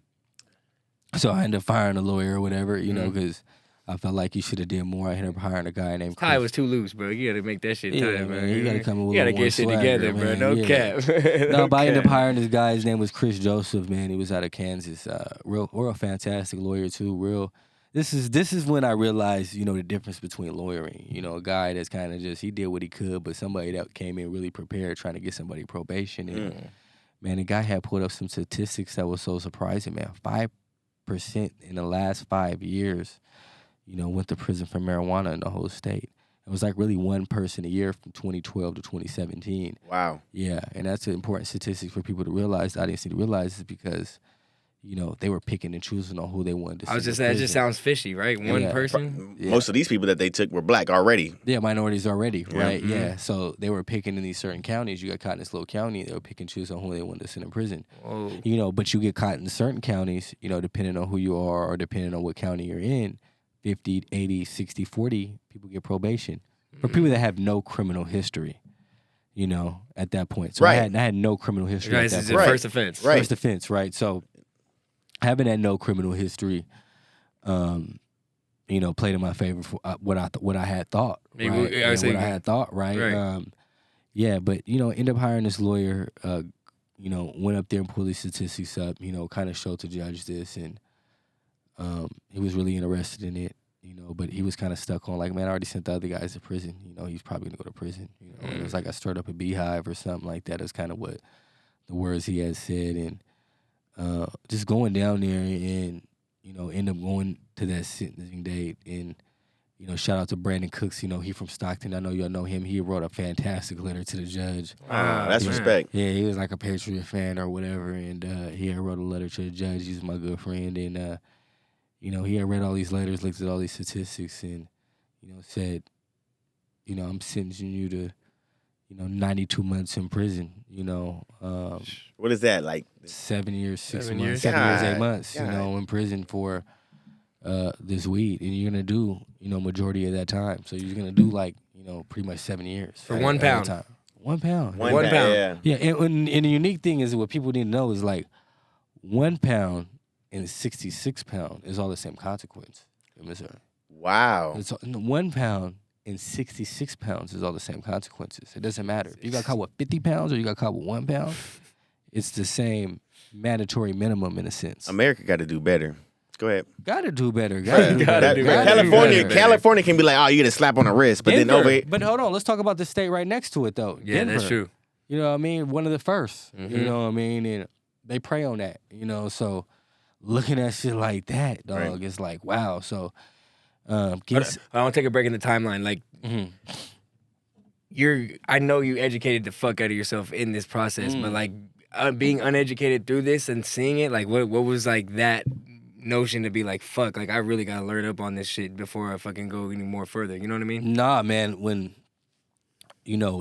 So I ended up firing a lawyer or whatever, you know, because I felt like he should have did more. I ended up hiring a guy named Chris. Tie was too loose, bro. You gotta make that shit Yeah, tight, man. man, you gotta come with a You gotta little more get shit swagger, together, bro. man. No Yeah. cap. No, but I ended up cap. hiring this guy. His name was Chris Joseph, man. He was out of Kansas. Real fantastic lawyer too. This is when I realized, you know, the difference between lawyering. You know, a guy that's kind of just, he did what he could, but somebody that came in really prepared, trying to get somebody probation. And man, the guy had put up some statistics that was so surprising, man. 5% in the last 5 years, you know, went to prison for marijuana in the whole state. It was like really one person a year from 2012 to 2017. Wow. Yeah, and that's an important statistic for people to realize. The audience need to realize is because, you know, they were picking and choosing on who they wanted to I was send just to saying, it just prison. sounds fishy, right? One Yeah. person. Yeah. Most of these people that they took were black already. Yeah, minorities already, Yeah. right? Yeah, so they were picking in these certain counties. You got caught in this little county, they were picking and choose on who they wanted to send in prison. Whoa. You know, but you get caught in certain counties, you know, depending on who you are or depending on what county you're in, 50, 80, 60, 40, people get probation. For people that have no criminal history, you know, at that point. So Right. I had no criminal history Right, at this that is point. the Right. first offense. Right. First offense, right? So having that no criminal history, you know, played in my favor for what I had thought, Maybe right? I would And say what I you- had thought, right? Right. Yeah, but you know, end up hiring this lawyer. You know, went up there and pulled these statistics up. You know, kind of showed the judge this, and he was really interested in it. You know, but he was kind of stuck on like, man, I already sent the other guys to prison. You know, he's probably gonna go to prison. You know, and it was like I stirred up a beehive or something like that. Is kind of what the words he had said, and just going down there and you know end up going to that sentencing date. And you know, shout out to Brandon Cooks. You know, he from Stockton. I know y'all know him. He wrote a fantastic letter to the judge. Wow, that's man. respect. Yeah, he was like a Patriot fan or whatever, and he had wrote a letter to the judge. He's my good friend, and you know, he had read all these letters, looked at all these statistics, and you know, said, you know, I'm sentencing you to, you know, 92 months in prison. You know, What is that like? 7 years, 6 months, years? 7 years, God, 8 months. You God. know, in prison for this weed, and you're gonna do, you know, majority of that time. So you're gonna do like, you know, pretty much 7 years For at 1 a pound. time. 1 pound. One One pound. Yeah. Yeah, and the unique thing is what people need to know is like 1 pound and 66 pound is all the same consequence in Missouri. Wow. It's 1 pound and 66 pounds is all the same consequences. It doesn't matter. If you got caught with 50 pounds or you got caught with 1 pound, it's the same mandatory minimum in a sense. America got to do better. Go ahead. Gotta do better. California can be like, oh, you get a slap on the wrist, but Denver, then over here. But hold on, let's talk about the state right next to it though. Yeah, Denver. that's true. You know what I mean? One of the first. Mhm. You know what I mean? And they prey on that. You know, so looking at shit like that, dog, Right. it's like wow. So, I want to take a break in the timeline. Like, I know you educated the fuck out of yourself in this process, but like being uneducated through this and seeing it, like, what was like that notion to be like, fuck, like I really gotta learn up on this shit before I fucking go any more further. You know what I mean? Nah, man. When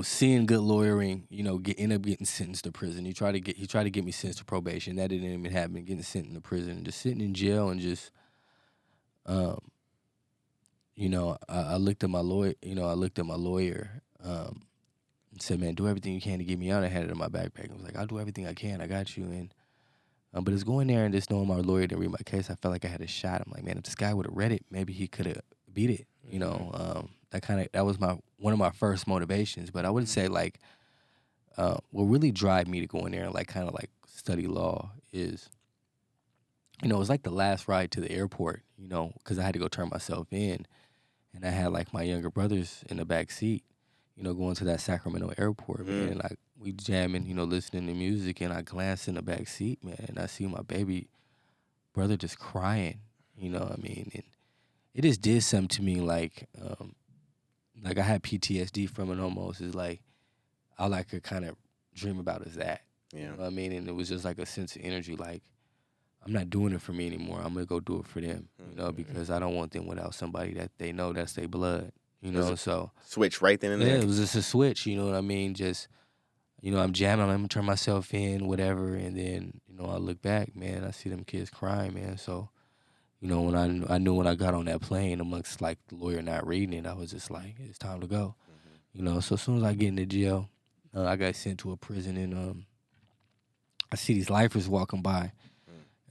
seeing good lawyering, end up getting sentenced to prison. He tried to get me sentenced to probation. That didn't even happen. Getting sentenced to prison and just sitting in jail and just, I looked at my lawyer. And said, man, do everything you can to get me out. I had it in my backpack. I was like, I'll do everything I can. I got you. And but it's going there and just knowing my lawyer didn't read my case. I felt like I had a shot. I'm like, man, if this guy would have read it, maybe he could have beat it. That was one of my first motivations. But I would say like, what really drive me to go in there and like kind of like study law is, it was like the last ride to the airport. Because I had to go turn myself in, and I had like my younger brothers in the back seat. Going to that Sacramento airport, man, and like we jamming, listening to music, and I glance in the back seat, man, and I see my baby brother just crying, you know what I mean? And it just did something to me, like I had PTSD from it almost. It's like all I could kind of dream about is that, you know what I mean? And it was just like a sense of energy, like I'm not doing it for me anymore. I'm gonna go do it for them, because I don't want them without somebody that they know that's their blood. So switch right then and there. Yeah, it was just a switch, you know what I mean? Just, I'm jamming, I'm gonna turn myself in, whatever, and then, I look back, man, I see them kids crying, man. So, when I knew when I got on that plane amongst like the lawyer not reading it, I was just like, it's time to go. So as soon as I get into jail, I got sent to a prison, and I see these lifers walking by.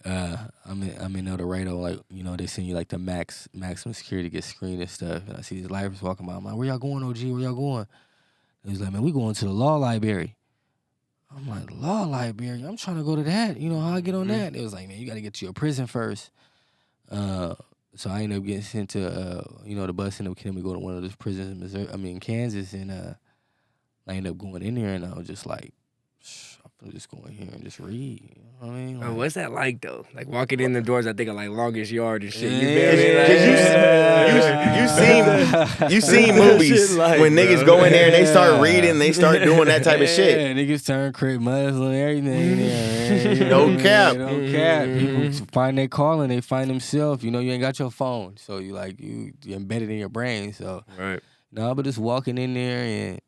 I'm in El Dorado, like, they send you like the maximum security get screened and stuff. And I see these lifers walking by. I'm like, where y'all going, OG? Where y'all going? And he's like, man, we going to the law library. I'm like, law library? I'm trying to go to that. How I get on that? It was like, man, you got to get to your prison first. So I ended up getting sent to, the bus ended up getting me to go to one of those prisons in Kansas. And I ended up going in there, and I was just like, I'm just going here and just read. You know what I mean? What's that like though? Like walking in the doors, I think of like Longest Yard and shit. You seen movies like, when niggas go in there and they start reading, they start doing that type of shit. Yeah, niggas turn crip Muslim, everything. Man. No cap. No cap. People find their calling, they find themselves. You ain't got your phone, so you embedded in your brain. So right. But just walking in there and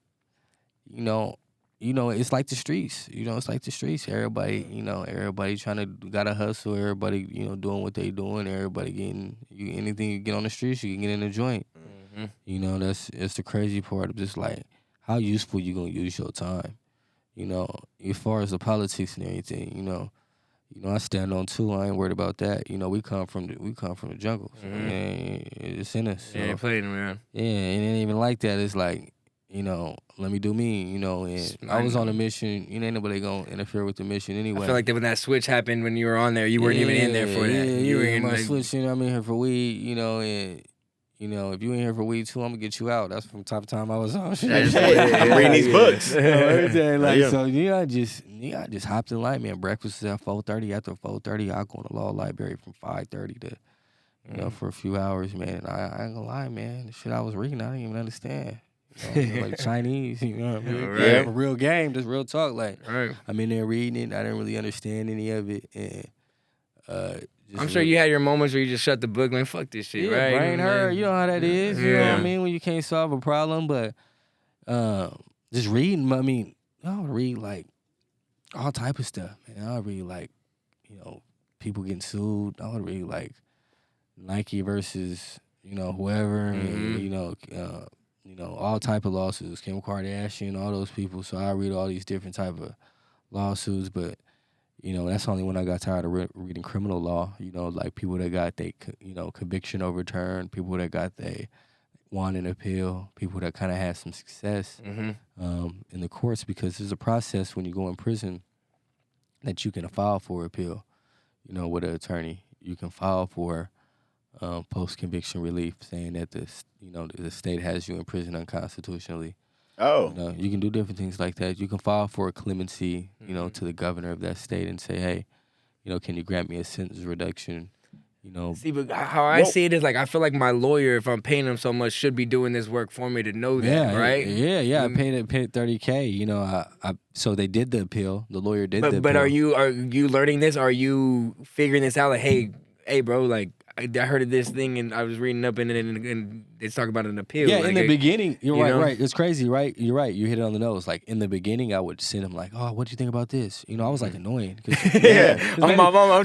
it's like the streets. It's like the streets. Everybody, everybody gotta hustle. Everybody, doing what they doing. Everybody getting anything you get on the streets, you can get in the joint. Mm-hmm. That's the crazy part of just like how useful you gonna use your time. As far as the politics and everything, I stand on too. I ain't worried about that. We come from the jungle. So it's in us. So. Yeah, playing around. Yeah, and it ain't even like that. It's like, let me do me, and I was on a mission. Ain't nobody gonna interfere with the mission anyway. I feel like that when that switch happened when you were on there, you weren't even in there for that. You were in my like, switch, I'm in here for weed, and if you in here for weed too, I'm gonna get you out. That's from top of time I was on. I'm reading these books. Everything so I just hopped in line, man. Breakfast is at 4:30. After 4:30, I go to the law library from 5:30 to for a few hours, man. I ain't gonna lie, man. The shit I was reading, I didn't even understand. Like Chinese, what I mean? Right. Yeah, real game, just real talk. Like right. I'm in there reading it, I didn't really understand any of it, and I'm sure you had your moments where you just shut the book, like fuck this shit, right? Brain hurt, you know how that is. You know what I mean? When you can't solve a problem, but just reading. I mean, I would read like all type of stuff, man. I would read like people getting sued. I would read like Nike versus whoever, and all type of lawsuits, Kim Kardashian, all those people. So I read all these different type of lawsuits, but You know, that's only when I got tired of reading criminal law. You know, like people that got conviction overturned, people that got they won an appeal, people that kind of had some success in the courts, because there's a process when you go in prison that you can file for appeal. You know, with an attorney, you can file for post-conviction relief, saying that the state has you in prison unconstitutionally. Oh. You know, you can do different things like that. You can file for a clemency, you know, to the governor of that state and say, hey, you know, can you grant me a sentence reduction? You know, See, but how I see it is like I feel like my lawyer, if I'm paying him so much, should be doing this work for me to know that, right? Yeah. I paid $30K. You know, so they did the appeal. The lawyer did the appeal. But are you learning this? Are you figuring this out? Like, hey, bro, like I heard of this thing and I was reading up and it's talking about an appeal. Yeah, like, in the beginning, you're right, know? right. It's crazy, right? You're right. You hit it on the nose. Like in the beginning, I would send him like, "Oh, what do you think about this?" You know, I was like annoying. I'm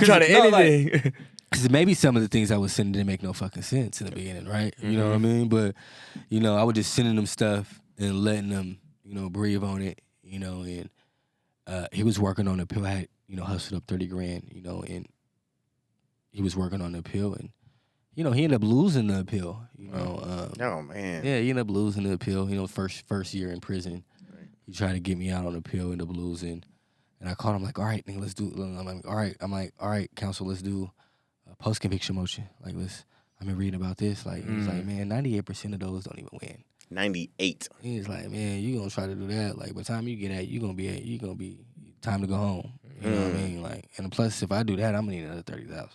trying to anything. Because maybe some of the things I was sending didn't make no fucking sense in the beginning, right? You know what I mean? But you know, I would just sending them stuff and letting them, you know, breathe on it. You know, and he was working on the appeal. I had, you know, hustled up $30,000. You know, and he was working on the appeal and. You know, he ended up losing the appeal. You know, Oh man. Yeah, he ended up losing the appeal. You know, first year in prison, he tried to get me out on the appeal, ended up losing. And I called him like, all right, nigga, let's do. I'm like, all right, counsel, let's do a post conviction motion. Like, I've been reading about this. Like, he's like, man, 98% of those don't even win. 98. He's like, man, you gonna try to do that? Like, by the time you get at, you gonna be time to go home. You know what I mean? Like, and plus, if I do that, I'm gonna need another 30,000.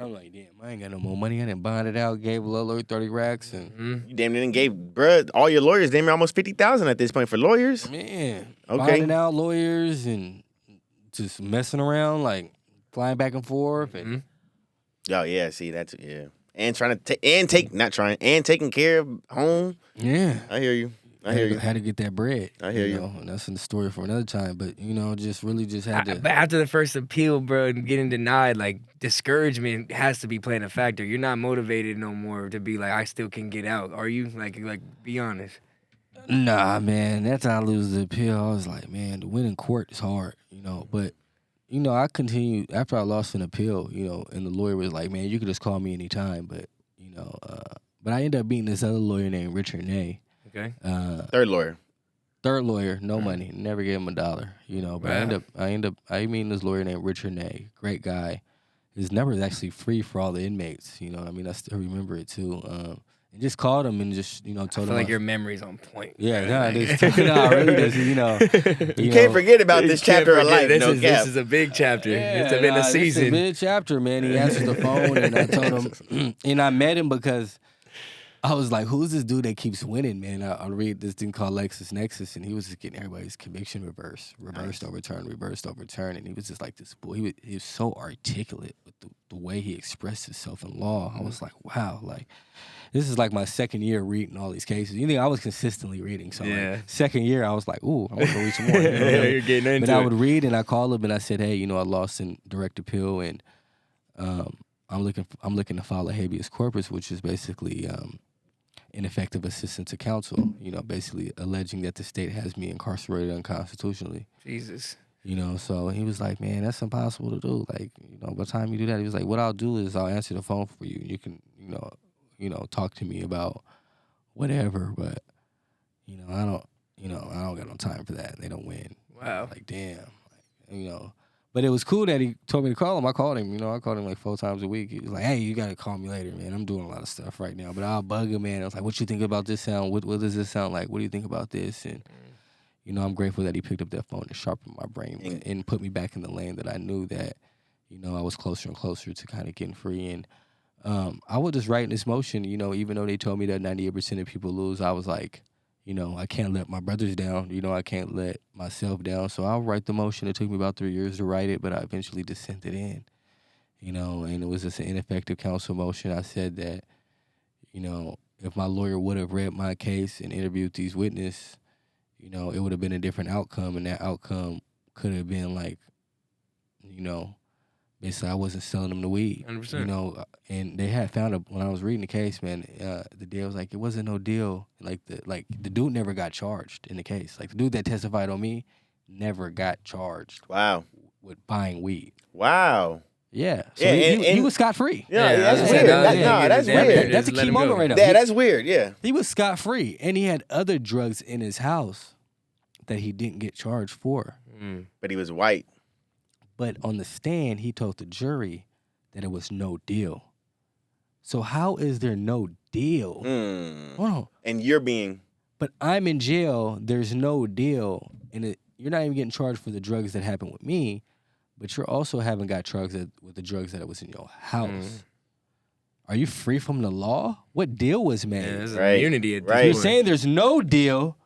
I'm like, damn, I ain't got no more money. I didn't bond it out, gave a little 30 racks. And You damn near gave, bruh, all your lawyers, damn near almost 50,000 at this point for lawyers. Man, Okay. bonding out lawyers and just messing around, like flying back and forth. And Oh, yeah, see, that's, yeah. And taking care of home. yeah. I hear you. I hear you. Had to get that bread. I hear you. Know, and that's in the story for another time. But, you know, just really just had to. But after the first appeal, bro, and getting denied, like discouragement has to be playing a factor. You're not motivated no more to be like, I still can get out. Are you? Like, be honest. Nah, man. That's how I lose the appeal. I was like, man, the win in court is hard, you know. But, you know, I continued after I lost an appeal, you know, and the lawyer was like, man, you could just call me anytime. But, you know, but I ended up beating this other lawyer named Richard Ney. Okay. Third lawyer, no money, never gave him $1, you know. But I mean this lawyer named Richard Ney, great guy. His number is actually free for all the inmates, you know. I mean, I still remember it too. And just called him and just, you know, told him. I feel like your memory's on point. Yeah, no, really does, you know. You can't forget about this chapter of life. This is a big chapter. Yeah, It's been a season. It's a big chapter, man. He answered the phone and I told him, and I met him because I was like, who's this dude that keeps winning, man? I read this thing called LexisNexis, and he was just getting everybody's conviction reversed, overturned, and he was just like this boy. He was so articulate with the way he expressed himself in law. I was like, wow, like this is like my second year reading all these cases. You know, I was consistently reading, so like, second year I was like, ooh, I want to read some more. You know? You're getting into it. But I would read, and I called him, and I said, hey, you know, I lost in direct appeal, and I'm looking to file a habeas corpus, which is basically ineffective assistance to counsel, you know, basically alleging that the state has me incarcerated unconstitutionally. Jesus. You know, so he was like, man, that's impossible to do. Like, you know, by the time you do that, he was like, what I'll do is I'll answer the phone for you. You can, you know, talk to me about whatever, but, you know, I don't got no time for that. They don't win. Wow. Like, damn. Like, you know. But it was cool that he told me to call him. I called him, you know. I called him like 4 times a week. He was like, hey, you got to call me later, man. I'm doing a lot of stuff right now. But I'll bug him, man. I was like, what you think about this sound? What does this sound like? What do you think about this? And, you know, I'm grateful that he picked up that phone and sharpened my brain and put me back in the lane that I knew that, you know, I was closer and closer to kind of getting free. And I was just writing this motion, you know, even though they told me that 98% of people lose, I was like, you know, I can't let my brothers down. You know, I can't let myself down. So I'll write the motion. It took me about 3 years to write it, but I eventually just sent it in, you know, and it was just an ineffective counsel motion. I said that, you know, if my lawyer would have read my case and interviewed these witnesses, you know, it would have been a different outcome, and that outcome could have been like, you know, basically I wasn't selling them the weed. 100%. You know, and they had found when I was reading the case, man, the deal was like, it wasn't no deal. Like the dude never got charged in the case. Like the dude that testified on me never got charged Wow. with buying weed. Wow. Yeah. So Yeah, he was scot-free. Yeah, Yeah, that's I was weird. saying, That's yeah, weird. That's a Just let key him moment go. right now. Yeah, that's weird. Yeah. He was scot-free, and he had other drugs in his house that he didn't get charged for. But he was white. But on the stand, he told the jury that it was no deal. So how is there no deal? Hold on. And you're being... But I'm in jail. There's no deal. And you're not even getting charged for the drugs that happened with me, but you're also haven't got charged with the drugs that was in your house. Are you free from the law? What deal was made? Yeah, there's Right. immunity at this Right. You're point. saying there's no deal,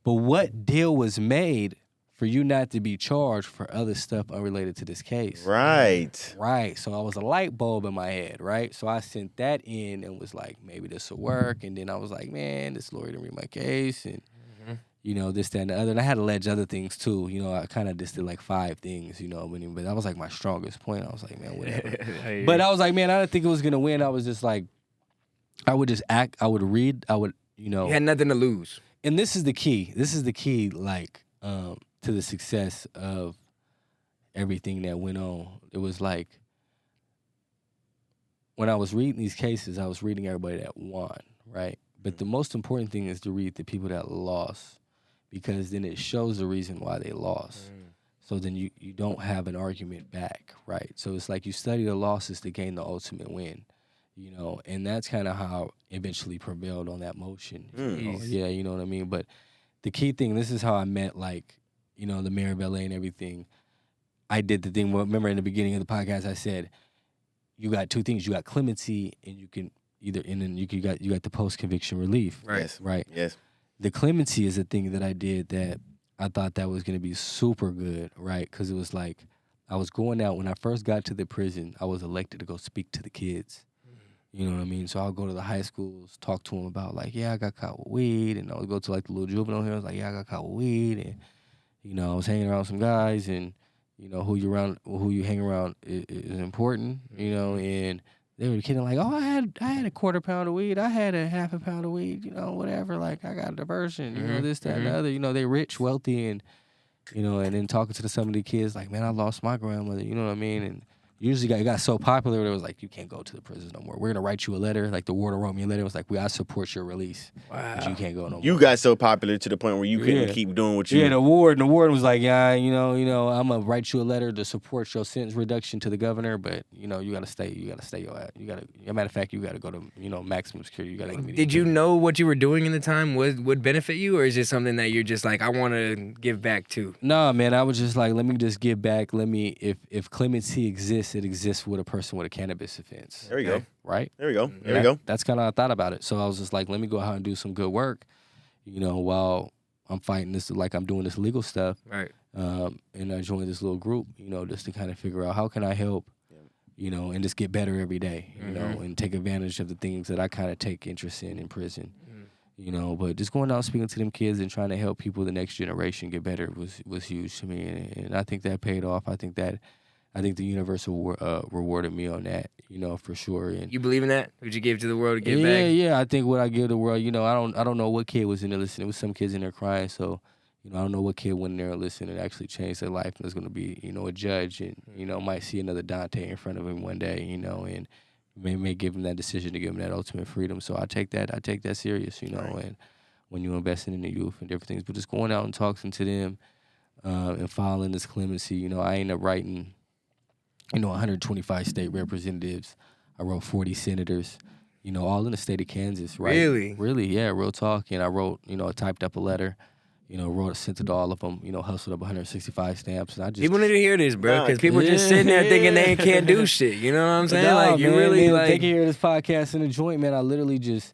but what deal was made for you not to be charged for other stuff unrelated to this case? Right. Right. So I was a light bulb in my head, right? So I sent that in and was like, maybe this will work. And then I was like, man, this lawyer didn't read my case. And, you know, this, that, and the other. And I had alleged other things too. You know, I kind of just did like 5 things, you know. But that was like my strongest point. I was like, man, whatever. But I was like, man, I didn't think it was going to win. I was just like, I would just act. I would read. I would, you know. You had nothing to lose. And this is the key. This is the key, like, to the success of everything that went on. It was like, when I was reading these cases, I was reading everybody that won, right? But the most important thing is to read the people that lost, because then it shows the reason why they lost. So then you don't have an argument back, right? So it's like you study the losses to gain the ultimate win, you know? And that's kind of how I eventually prevailed on that motion. You know? Yeah, you know what I mean? But the key thing, this is how I met, like, you know, the mayor of LA and everything. I did the thing, remember in the beginning of the podcast, I said, you got 2 things. You got clemency, and you can either, and then you got the post-conviction relief. Right. Yes. Right. Yes. The clemency is a thing that I did that I thought that was going to be super good, right? Because it was like, I was going out, when I first got to the prison, I was elected to go speak to the kids. You know what I mean? So I'll go to the high schools, talk to them about, like, yeah, I got caught with weed. And I'll go to, like, the little juvenile here. I was like, yeah, I got caught with weed. And, you know, I was hanging around some guys, and, you know, who you hang around is important, you know. And they were kidding, like, oh, I had a 1/4 pound of weed. I had a 1/2 pound of weed, you know, whatever. Like, I got a diversion, you know, this, that, and the other. You know, they rich, wealthy, and, you know, and then talking to some of the kids, like, man, I lost my grandmother, you know what I mean? And usually it got so popular that it was like, you can't go to the prison no more. We're going to write you a letter. Like, the warden wrote me a letter. It was like, I support your release. Wow. But you can't go no more. You got so popular to the point where you couldn't keep doing what you... Yeah, the warden was like, yeah, you know, I'm gonna write you a letter to support your sentence reduction to the governor, but, you know, you gotta stay your ass. As a matter of fact, you gotta go to, you know, maximum security. You gotta give me Did you know what you were doing in the time would benefit you, or is it something that you're just like, I want to give back to? No, man, I was just like, let me just give back. If clemency exists, it exists with a person with a cannabis offense. There you go. Right? There we go. There we go. That's kind of how I thought about it. So I was just like, let me go out and do some good work, you know, while I'm fighting this, like I'm doing this legal stuff. Right. And I joined this little group, you know, just to kind of figure out how can I help, you know, and just get better every day, you know, and take advantage of the things that I kind of take interest in prison, you know. But just going out speaking to them kids and trying to help people, the next generation, get better was huge to me. And I think that paid off. I think the universe rewarded me on that, you know, for sure. And You believe in that? Would you give to the world to give back? Yeah. I think what I give the world, you know, I don't know what kid was in there listening. There was some kids in there crying, so, you know, I don't know what kid went in there and listened and actually changed their life. And there's gonna be, you know, a judge, and, you know, might see another Donte in front of him one day, you know, and may give him that decision to give him that ultimate freedom. So I take that serious, you know. Right. And when you're investing in the youth and different things, but just going out and talking to them and filing this clemency, you know, I ended up writing, you know, 125 state representatives. I wrote 40 senators, you know, all in the state of Kansas, right? Really, yeah, real talk. And I wrote, you know, I typed up a letter, you know, sent it to all of them, you know, hustled up 165 stamps. And I just... People need to hear this, bro, because people are just sitting there thinking they can't do shit. You know what I'm saying? Like, you really, like... They can hear this podcast in the joint, man. I literally just...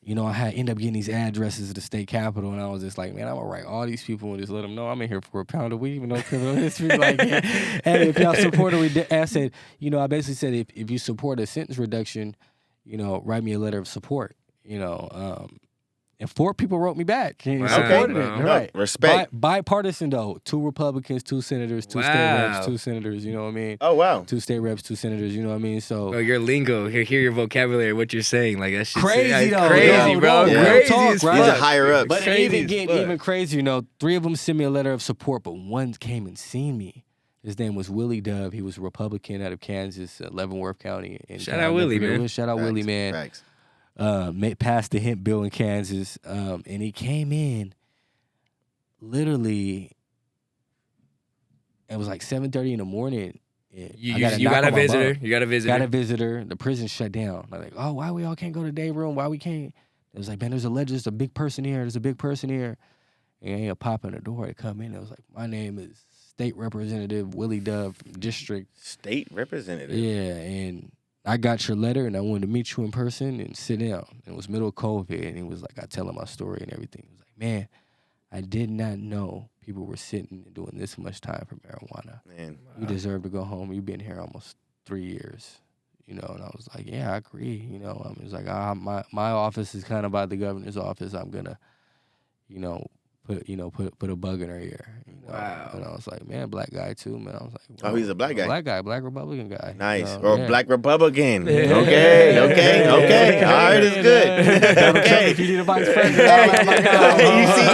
You know, I end up getting these addresses to the state capitol, and I was just like, man, I'm gonna write all these people and just let them know I'm in here for a pound of weed, even though criminal history. Like, hey, if y'all support I said, you know, I basically said, if you support a sentence reduction, you know, write me a letter of support, you know, And 4 people wrote me back. And Wow. supported Okay. it. No, Right. respect. Bipartisan, though. 2 Republicans, 2 senators, 2 state reps, 2 senators, you know what I mean? Oh, wow. 2 state reps, 2 senators, you know what I mean? So Bro, your lingo, hear your vocabulary, what you're saying. Like, that's just crazy, though. Crazy, No, bro. no, Crazy real as talk, These right? are higher ups. But Crazy even as getting fuck. even crazier, 3 of them sent me a letter of support, but one came and seen me. His name was Willie Dove. He was a Republican out of Kansas, Leavenworth County. And Shout out Willie, man. Shout out Willie, man. Facts. Passed the hemp bill in Kansas, and he came in literally. It was like 7:30 in the morning. You got a visitor. You got a visitor. Got a visitor. The prison shut down. I'm like, oh, why we all can't go to the day room? Why we can't? It was like, man, there's a big person here. There's a big person here. And he pop in the door to come in. It was like, my name is State Representative Willie Dove, District. State representative. Yeah, and I got your letter, and I wanted to meet you in person and sit down. And it was middle of COVID, and he was like, I tell him my story and everything. He was like, man, I did not know people were sitting and doing this much time for marijuana. Man. You deserve to go home. You've been here almost 3 years, you know. And I was like, yeah, I agree. You know, I was like, my office is kind of by the governor's office. I'm gonna, put a bug in her ear. You know? Wow. And I was like, man, black guy too, man. I was like, Oh, he's a black guy. Black Republican guy. Nice. You know? Or Yeah. black Republican. Yeah. Okay. Yeah. All right, it's good. Okay. If you need a vice president, I'll have my guy. You see?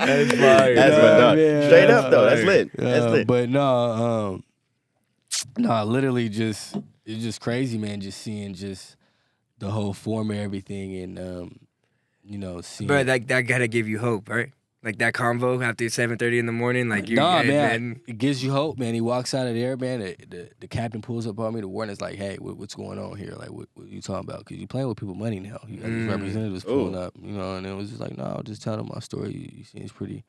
That's fire. That's Yeah, my dog. man. Straight up, though. That's fire. lit. That's lit. But no, literally it's just crazy, man, just seeing just the whole form of everything and, seeing. Bro, that gotta give you hope, right? Like that convo after 7:30 in the morning, like you. Nah, and man, then- it gives you hope, man. He walks out of there, man. The captain pulls up on me. The warden's like, "Hey, what's going on here? Like, what you talking about? Because you playing with people money now. You got these representatives pulling up, and it was just like, no, I'll just tell them my story. He seems pretty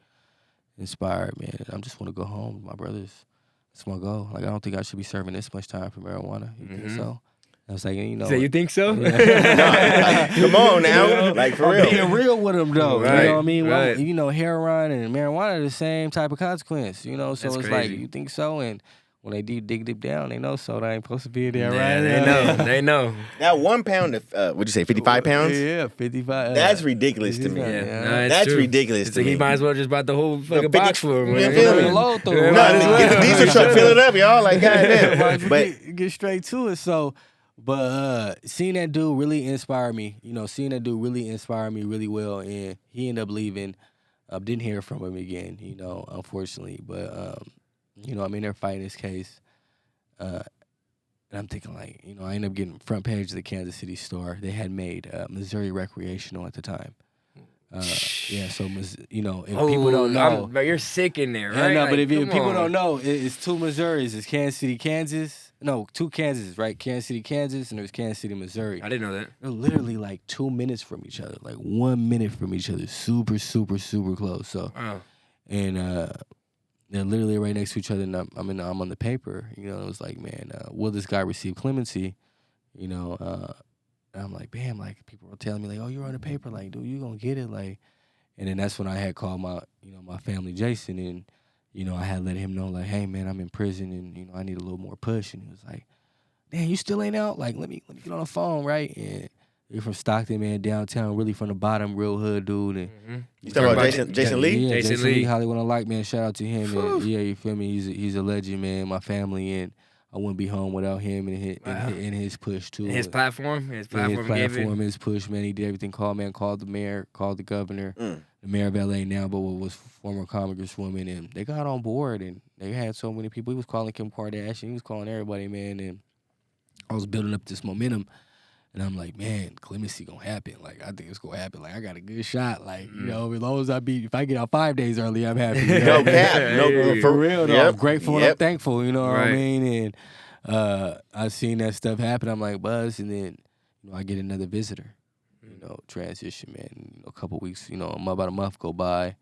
inspired, man. And I just want to go home with my brothers. That's my goal. Like, I don't think I should be serving this much time for marijuana. You think so?" I was like, So you think so? Yeah. Come on now. Like, for real. Being real with them, though. Right, You know what I mean? right. Well, heroin and marijuana are the same type of consequence, So That's it's like, crazy. you think so? And when they dig deep down, they know so. They ain't supposed to be there, Yeah, right? they know. They know. Now, 1 pound of, what'd you say, 55 pounds? Yeah, 55. That's ridiculous to me. Yeah. Yeah, no, it's That's true. ridiculous It's to like me. he might as well just bought the whole fucking 50 box for him. You man. feel me? The load through, Yeah, No, right? get the diesel truck, fill it up, y'all. Like, goddamn. But get straight to it. So, but seeing that dude really inspired me. Seeing that dude really inspired me really well. And he ended up leaving. Didn't hear from him again, unfortunately. But, I'm in there fighting this case. And I'm thinking, like, I ended up getting front page of the Kansas City Star. They had made Missouri recreational at the time. So, if people don't know. But you're sick in there, Yeah, right? no, Like, but if come people on. don't know, it's 2 Missouris. It's Kansas City, Kansas. No, 2 Kansases, right? Kansas City, Kansas, and there's Kansas City, Missouri. I didn't know that. They're literally like 2 minutes from each other, like 1 minute from each other. Super, super, super close. So, Oh. and they're literally right next to each other. And I'm on the paper. It was like, man, will this guy receive clemency? And I'm like, bam, like people were telling me like, oh, you're on the paper, like, dude, you gonna get it, like. And then that's when I had called my family, Jason, and I had let him know like, hey man, I'm in prison and I need a little more push. And he was like, damn, you still ain't out? Like, let me get on the phone, right? And you're from Stockton, man, downtown, really from the bottom, real hood dude. And you talking about Jason Lee? Yeah, Jason Jason Lee. Lee, Hollywood Unlocked, man. Shout out to him. And yeah, you feel me? He's a legend, man. My family, and I wouldn't be home without him and his push too. His platform, his gave it. platform, his push, man. He did everything. Called the mayor, called the governor, the mayor of LA now, but was former congresswoman, and they got on board. And they had so many people. He was calling Kim Kardashian. He was calling everybody, man. And I was building up this momentum. And I'm like, man, clemency gonna happen. Like, I think it's gonna happen. Like, I got a good shot. Like, as long as if I get out 5 days early, I'm happy. No cap. No, For real, though. Yep. I'm grateful and I'm thankful, you know what I Right. mean? And I seen that stuff happen. I'm like, buzz. And then, I get another visitor, transition, man. A couple weeks, about a month go by.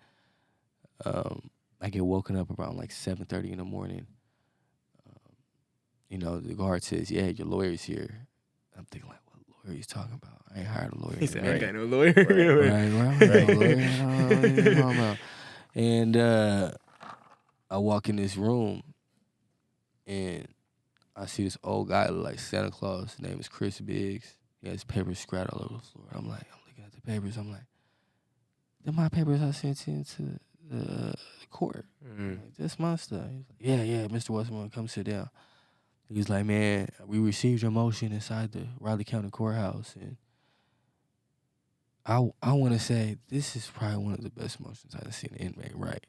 I get woken up around like 7:30 in the morning. The guard says, yeah, your lawyer's here. I'm thinking like, what lawyer are you talking about? I ain't hired a lawyer. He in a said, I minute. ain't got no lawyer. Right. And I walk in this room, and I see this old guy look like Santa Claus. His name is Chris Biggs. He has paper scattered all over the floor. I'm looking looking at the papers. I'm like, they're my papers I sent into the court. Like, that's my stuff. He's like, yeah, Mr. Westmoreland, come sit down. He's like, man, we received your motion inside the Riley County Courthouse, and I want to say this is probably one of the best motions I've seen an inmate write.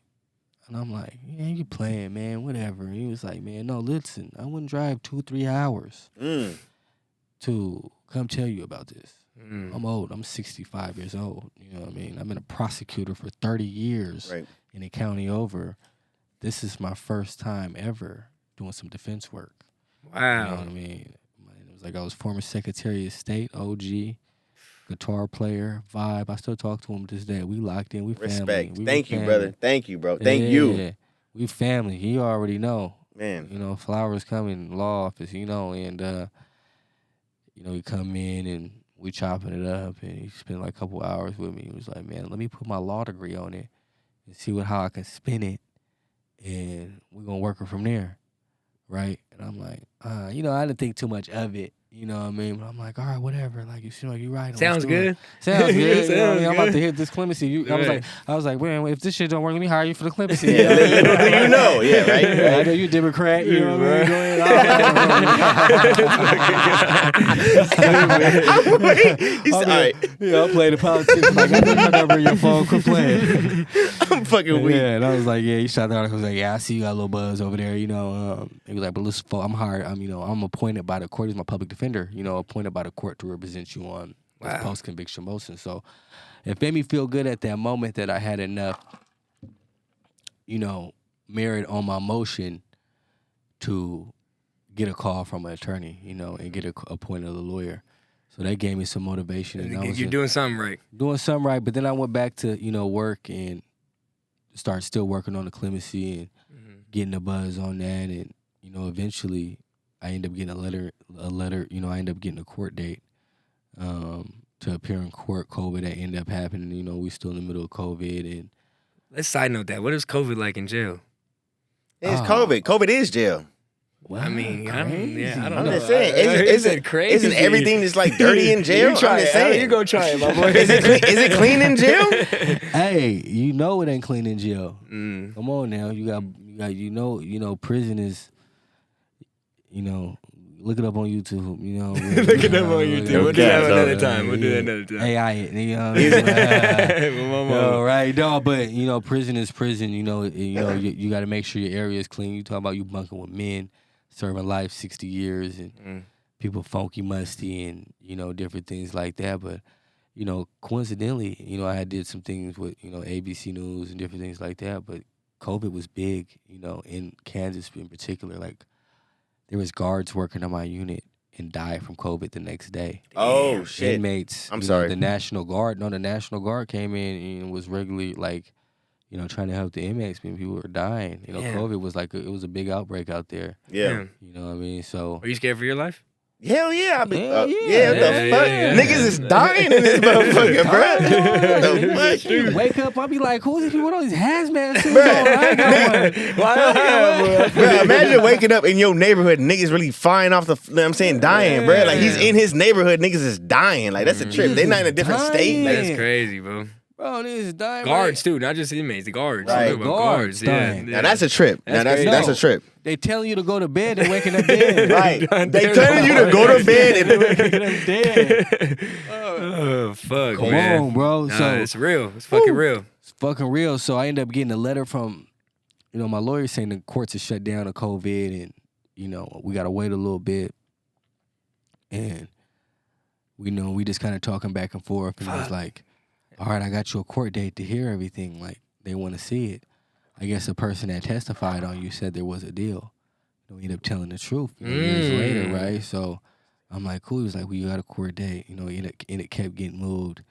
And I'm like, yeah, you playing, man, whatever. And he was like, man, no, listen, I wouldn't drive 2-3 hours to come tell you about this. I'm old. I'm 65 years old. You know what I mean? I've been a prosecutor for 30 years in the county over. This is my first time ever doing some defense work. Wow. You know what I mean? It was like I was former Secretary of State, OG, guitar player, vibe. I still talk to him to this day. We locked in. We family. Respect. We Thank you, family. brother. Thank you, bro. Thank you. We family. He already know. Man. You know, flowers coming, law office, you know, and, you know, he come in and we chopping it up, and he spent like a couple hours with me. He was like, man, let me put my law degree on it and see how I can spin it, and we're going to work it from there, right? And I'm like, you know, I didn't think too much of it. You know what I mean? But I'm like, all right, whatever. Like, you seem like you're right. Sounds good. Sounds good. You know what I mean? I'm about good. to hit this clemency. I was like, man, if this shit don't work, let me hire you for the clemency. Yeah, little do you know. Yeah, right? I know you're a Democrat. You know what I mean? Go ahead. All right. Yeah, I'll play the politics. Like, I think I gotta bring your phone. Quit playing. I'm fucking weak. Yeah, and I was like, yeah, you shot that. I was like, yeah, I see you got a little buzz over there. You know, he was like, but listen, I'm hired. I'm appointed by the court as my public defender. You know, appointed by the court to represent you on this post-conviction motion. So it made me feel good at that moment that I had enough, you know, merit on my motion to get a call from an attorney, you know, and get appointed a lawyer. So that gave me some motivation. And You're doing something right. Doing something right. But then I went back to, you know, work and start still working on the clemency and getting the buzz on that. And, you know, eventually I ended up getting a letter, you know, I ended up getting a court date to appear in court. COVID that ended up happening. You know, we still in the middle of COVID. And Let's side note that. What is COVID like in jail? It's COVID. COVID is jail. Well, I mean, I don't I'm know. just saying. Isn't everything just like dirty in jail? You try I'm just it. saying. You go try it, my boy. Is it clean in jail? Hey, you know it ain't clean in jail. Come on now, you got you know prison is, you know, look it up on YouTube. You know, Look it up on YouTube. We'll do that another time. We'll do that another time. AI it, you know what I mean? No, right? No, but you know, prison is prison. You know, you got to make sure your area is clean. You talk about you bunking with men, serving life 60 years, and people funky, musty, and you know, different things like that. But you know, coincidentally, you know, I did some things with, you know, ABC News and different things like that. But COVID was big, you know, in Kansas in particular. Like, there was guards working on my unit and died from COVID the next day. Oh, shit. Inmates. I'm sorry. The National Guard. No, the National Guard came in and was regularly, like, you know, trying to help the inmates. People were dying. You know, COVID was like, it was a big outbreak out there. Yeah. You know what I mean? So. Are you scared for your life? Hell yeah. What the Yeah, fuck? yeah. Niggas is dying in this motherfucker, bro. You wake up, I'll be like, who's these people with all these hazmat suits on, right? Bro, imagine waking up in your neighborhood, niggas really flying off the, you know what I'm saying, dying, bro. Like, he's in his neighborhood, niggas is dying. Like, that's a trip. They not in a different state. Like, That's crazy, bro. Bro, niggas is dying. Guards too, not just inmates. The guards. Right. You know about guards. Yeah. now that's a trip. That's a trip. They telling you to go to bed and waking up dead. Right. They telling you to go to bed and then waking up dead. Oh fuck, Come man. on, bro. Nah, So it's real. It's fucking real. it's fucking real. So I ended up getting a letter from, you know, my lawyer saying the courts are shut down to COVID, and you know we gotta wait a little bit. And we just kind of talking back and forth, and it was like, all right, I got you a court date to hear everything. Like, they want to see it. I guess the person that testified on you said there was a deal. You know, he ended up telling the truth, you know, years later, right? So I'm like, cool. He was like, well, you got a court date. You know, and it kept getting moved.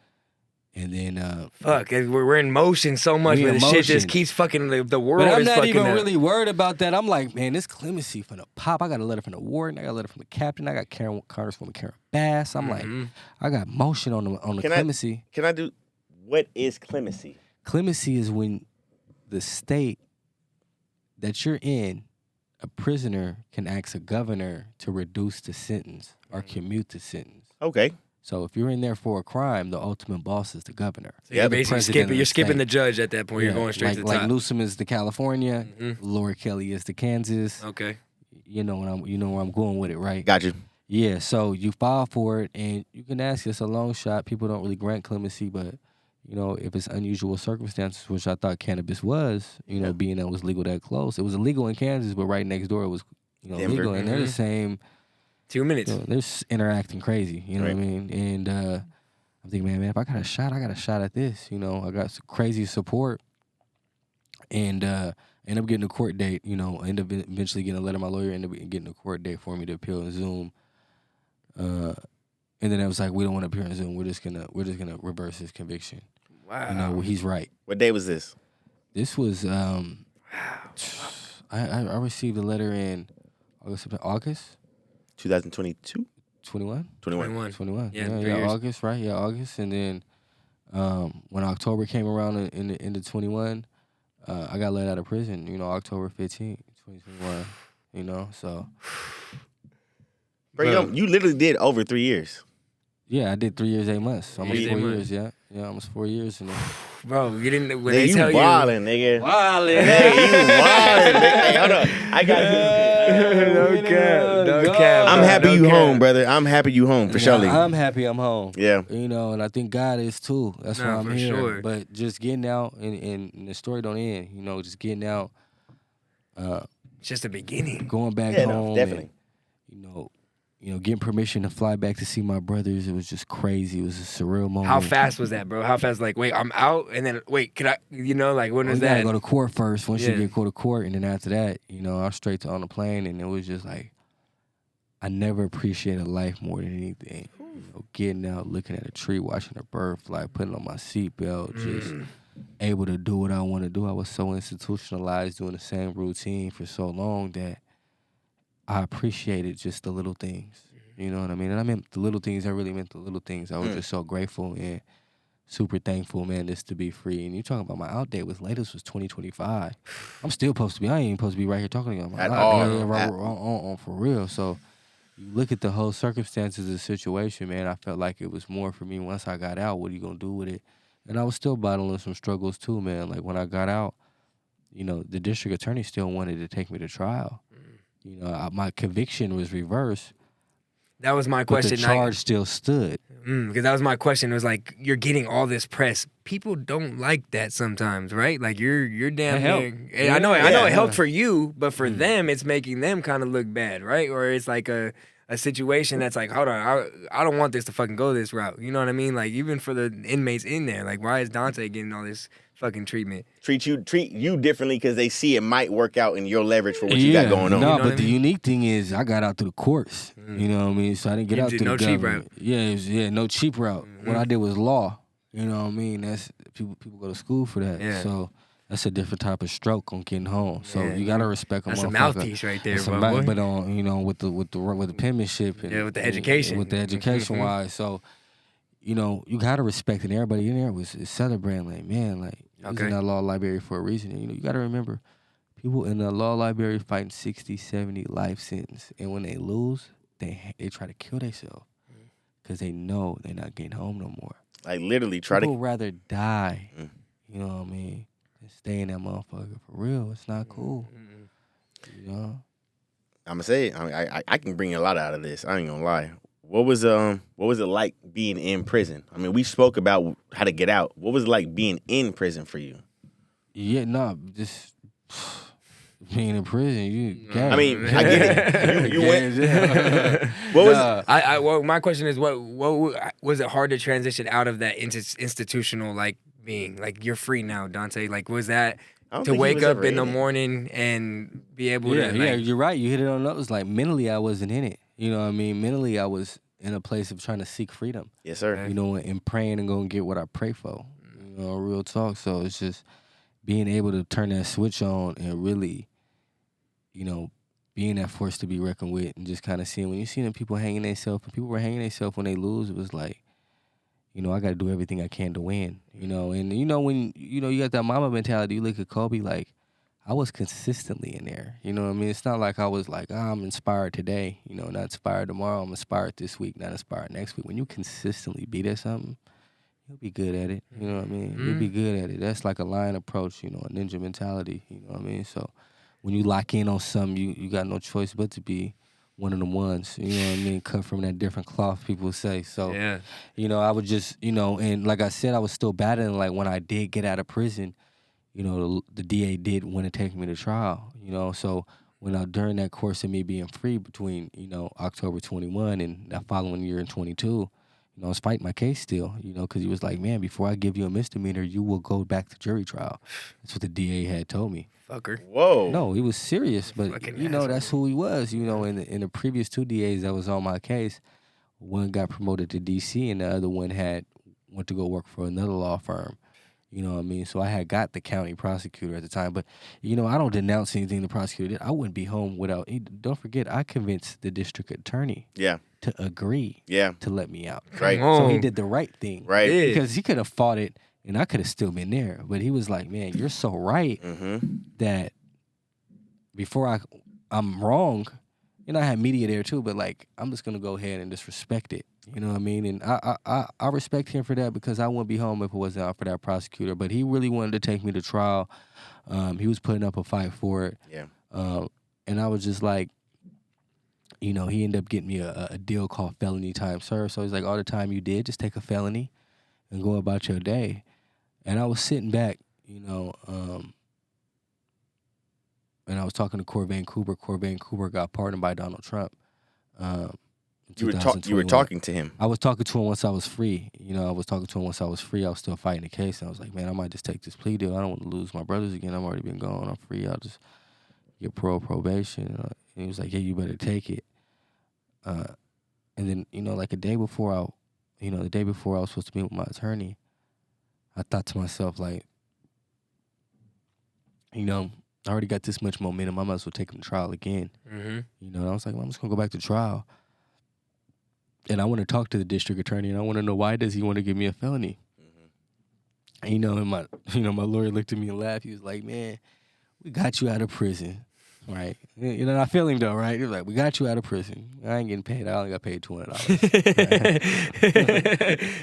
And then Fuck, we're in motion so much, but the shit just keeps fucking the world. But I'm is not fucking even up. really worried about that. I'm like, man, this clemency from the pop. I got a letter from the warden. I got a letter from the captain. I got Congresswoman Karen Bass. I'm like, I got motion on the clemency. Can I do, what is clemency? Clemency is when the state that you're in, a prisoner can ask a governor to reduce the sentence or commute the sentence. Okay. So if you're in there for a crime, the ultimate boss is the governor. So you're The basically president of you're the skipping state. the judge at that point. You're going straight to the top. Like Newsom is the California, Laura Kelly is the Kansas. Okay. You know where I'm going with it, right? Got you. Yeah, so you file for it, and you can ask, it's a long shot. People don't really grant clemency, but, if it's unusual circumstances, which I thought cannabis was, being that it was legal that close. It was illegal in Kansas, but right next door it was, Denver. legal. And they're the same. 2 minutes. They're just interacting crazy, you know what I mean? And I'm thinking, man, if I got a shot, I got a shot at this. I got some crazy support. And end up getting a court date, end up eventually getting a letter. My lawyer ended up getting a court date for me to appeal in Zoom. And then it was like, we don't want to appear in Zoom. We're just gonna reverse his conviction. Wow. He's right. What day was this? This was I received a letter in August 2022? 21? 21. Yeah, 3 years. August, right? Yeah, August. And then when October came around in the end of 21, I got let out of prison, October 15th, 2021, so. Bro, you literally did over 3 years. Yeah, I did 3 years, 8 months. Almost 4 months. years, yeah, almost 4 years. And Bro, you didn't. When Nigga, they tell you wildin', nigga. Wildin'. Hey, you wildin', nigga. Hey, hold on. I got No cap. I'm happy No you cap. home, brother. I'm happy you home, for sure. I'm happy I'm home. Yeah. And I think God is too. That's why I'm for here. sure. But just getting out, and the story don't end, just getting out. It's just the beginning. Going back Yeah, home. no, definitely. And, getting permission to fly back to see my brothers, it was just crazy. It was a surreal moment. How fast was that, bro? How fast? Like, wait, I'm out, and then wait, can I? When was You gotta that? go to court first. Once you Yeah. go to court, and then after that, I was straight on the plane, and it was just like, I never appreciated life more than anything. Getting out, looking at a tree, watching a bird fly, putting on my seatbelt, just able to do what I want to do. I was so institutionalized doing the same routine for so long that I appreciated just the little things. You know what I mean? And I meant the little things. I really meant the little things. I was just so grateful and super thankful, man, just to be free. And you talking about my out date was latest was 2025. I'm still supposed to be. I ain't even supposed to be right here talking to you. At all. For real. So you look at the whole circumstances of the situation, man. I felt like it was more for me once I got out. What are you gonna do with it? And I was still battling some struggles too, man. Like when I got out, the district attorney still wanted to take me to trial. My conviction was reversed. That was my But question. the charge still stood. Because that was my question. It was like, you're getting all this press. People don't like that sometimes, right? Like you're damn It near. helped. I know it Yeah. helped for you, but for them, it's making them kind of look bad, right? Or it's like a situation that's like, hold on, I don't want this to fucking go this route. You know what I mean? Like even for the inmates in there, like why is Donte getting all this fucking treatment? Treat you differently because they see it might work out in your leverage for what you got going on. No, You know but what I the mean? unique thing is I got out through the courts. You know what I mean? So I didn't get You out did through no the cheap government. route. Yeah, no cheap route. What I did was law. You know what I mean? That's people go to school for that. Yeah. So that's a different type of stroke on getting home. So Yeah, you gotta respect a That's a motherfucker. mouthpiece right there, That's a bro. but on with the penmanship and Yeah, with the education. with the education wise. So you gotta respect it. And everybody in there is celebrating like, man, like he's Okay. in that law library for a reason. And, you gotta remember, people in the law library fighting 60, 70 life sentence, and when they lose, they try to kill themselves because they know they're not getting home no more. Like literally People rather die, you know what I mean, than stay in that motherfucker for real. It's not cool, you know. I'm gonna say it. I can bring a lot out of this. I ain't gonna lie. What was it like being in prison? I mean, we spoke about how to get out. What was it like being in prison for you? Yeah, just being in prison. I mean, I get it. You went. What was? Well, my question is, what was it hard to transition out of that institutional like being? Like you're free now, Donte. Like was that I don't to think he wake was up ever in the in it. morning and be able Yeah, to? yeah, Like, you're right. You hit it on the nose. Like mentally, I wasn't in it. You know what I mean? Mentally, I was in a place of trying to seek freedom. Yes, sir. And praying and going to get what I pray for. Real talk. So it's just being able to turn that switch on and really, being that force to be reckoned with, and just kind of seeing when you see them people hanging themselves, and people were hanging themselves when they lose, it was like, I got to do everything I can to win. And when you got that mama mentality, you look at Kobe like, I was consistently in there. You know what I mean? It's not like I was like, I'm inspired today, not inspired tomorrow. I'm inspired this week, not inspired next week. When you consistently be at something, you'll be good at it. You know what I mean? You'll be good at it. That's like a lion approach, a ninja mentality. You know what I mean? So when you lock in on something, you got no choice but to be one of the ones. You know what I mean? Cut from that different cloth, people say. So, I would just, and like I said, I was still battling. Like when I did get out of prison, the DA did want to take me to trial, So during that course of me being free between, October 21 and that following year in 22, I was fighting my case still, because he was like, man, before I give you a misdemeanor, you will go back to jury trial. That's what the DA had told me. Fucker. Whoa. No, he was serious, but, Fucking that's who he was. In the previous 2 DAs that was on my case, one got promoted to D.C. and the other one went to go work for another law firm. You know what I mean? So I had got the county prosecutor at the time. But, I don't denounce anything the prosecutor did. I wouldn't be home without... Don't forget, I convinced the district attorney to agree to let me out. Right. So he did the right thing. Right. Because he could have fought it, and I could have still been there. But he was like, man, you're so right that before I'm wrong... I had media there too, but like I'm just gonna go ahead and just respect it. You know what I mean? And I respect him for that because I wouldn't be home if it wasn't out for that prosecutor. But he really wanted to take me to trial. He was putting up a fight for it. Yeah. And I was just like, he ended up getting me a deal called felony time served. So he's like, all the time you did, just take a felony and go about your day. And I was sitting back, and I was talking to Corvain Cooper. Corvain Cooper got pardoned by Donald Trump. You were talking to him. I was talking to him once I was free. I was talking to him once I was free. I was still fighting the case. And I was like, man, I might just take this plea deal. I don't want to lose my brothers again. I've already been gone. I'm free. I'll just get probation. And he was like, yeah, you better take it. And then, like the day before I was supposed to meet with my attorney, I thought to myself, like, I already got this much momentum. I might as well take him to trial again. And I was like, well, I'm just going to go back to trial. And I want to talk to the district attorney, and I want to know why does he want to give me a felony? And, and my lawyer looked at me and laughed. He was like, man, we got you out of prison, right? I feel him, though, right? He was like, we got you out of prison. I ain't getting paid. I only got paid $200.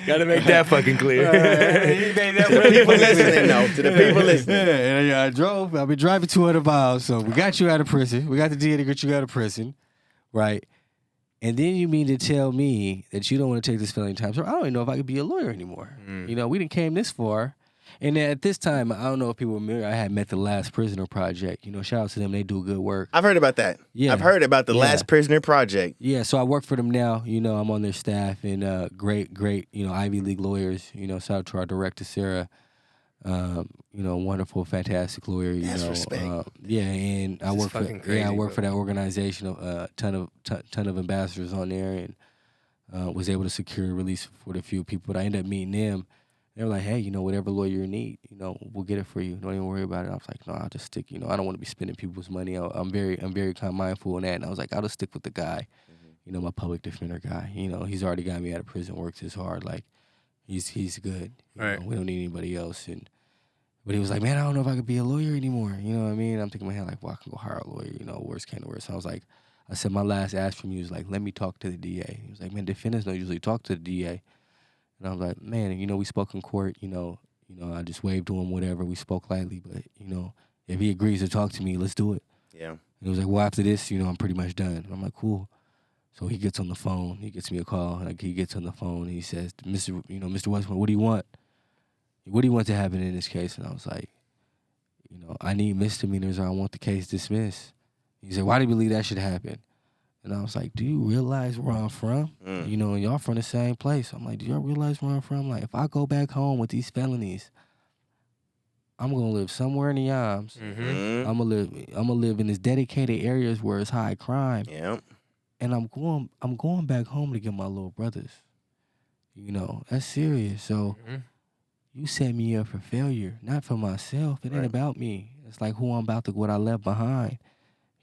Got to make that fucking clear. To the people listening, though. To the people listening. Yeah, and I've been driving 200 miles, so we got you out of prison. We got the DA to get you out of prison, right? And then you mean to tell me that you don't want to take this felony time? So I don't even know if I could be a lawyer anymore. We didn't came this far. And at this time, I don't know if people remember, I had met the Last Prisoner Project. Shout out to them. They do good work. I've heard about that. Yeah. I've heard about the Last Prisoner Project. Yeah, so I work for them now. I'm on their staff and great, Ivy League lawyers. Shout out to our director, Sarah. Wonderful, fantastic lawyer. That's respect. And I work for that organization. A ton of ambassadors on there, and was able to secure a release for the few people. But I ended up meeting them. They were like, hey, whatever lawyer you need, we'll get it for you. Don't even worry about it. I was like, no, I'll just stick. I don't want to be spending people's money. I'm very kind of mindful in that. And I was like, I'll just stick with the guy, my public defender guy. He's already got me out of prison, worked his hard. Like, he's good. Right. We don't need anybody else. But he was like, man, I don't know if I could be a lawyer anymore. You know what I mean? I'm thinking in my head, like, well, I can go hire a lawyer. Worst came to worst. So I said, my last ask from you was like, let me talk to the DA. He was like, man, defendants don't usually talk to the DA. And I was like, man, we spoke in court, I just waved to him, whatever. We spoke lightly, but, if he agrees to talk to me, let's do it. Yeah. And he was like, well, after this, I'm pretty much done. And I'm like, cool. So he gets on the phone. He gets me a call. Like, he gets on the phone and he says, Mr. Westman, what do you want? What do you want to happen in this case? And I was like, I need misdemeanors or I want the case dismissed. He said, why do you believe that should happen? And I was like, do you realize where I'm from? And y'all from the same place. I'm like, do y'all realize where I'm from? Like, if I go back home with these felonies, I'm going to live somewhere in the Yams. I'm gonna live in this dedicated areas where it's high crime. Yeah. And I'm going back home to get my little brothers. That's serious. So you set me up for failure, not for myself. It ain't about me. It's like who I'm about to, what I left behind.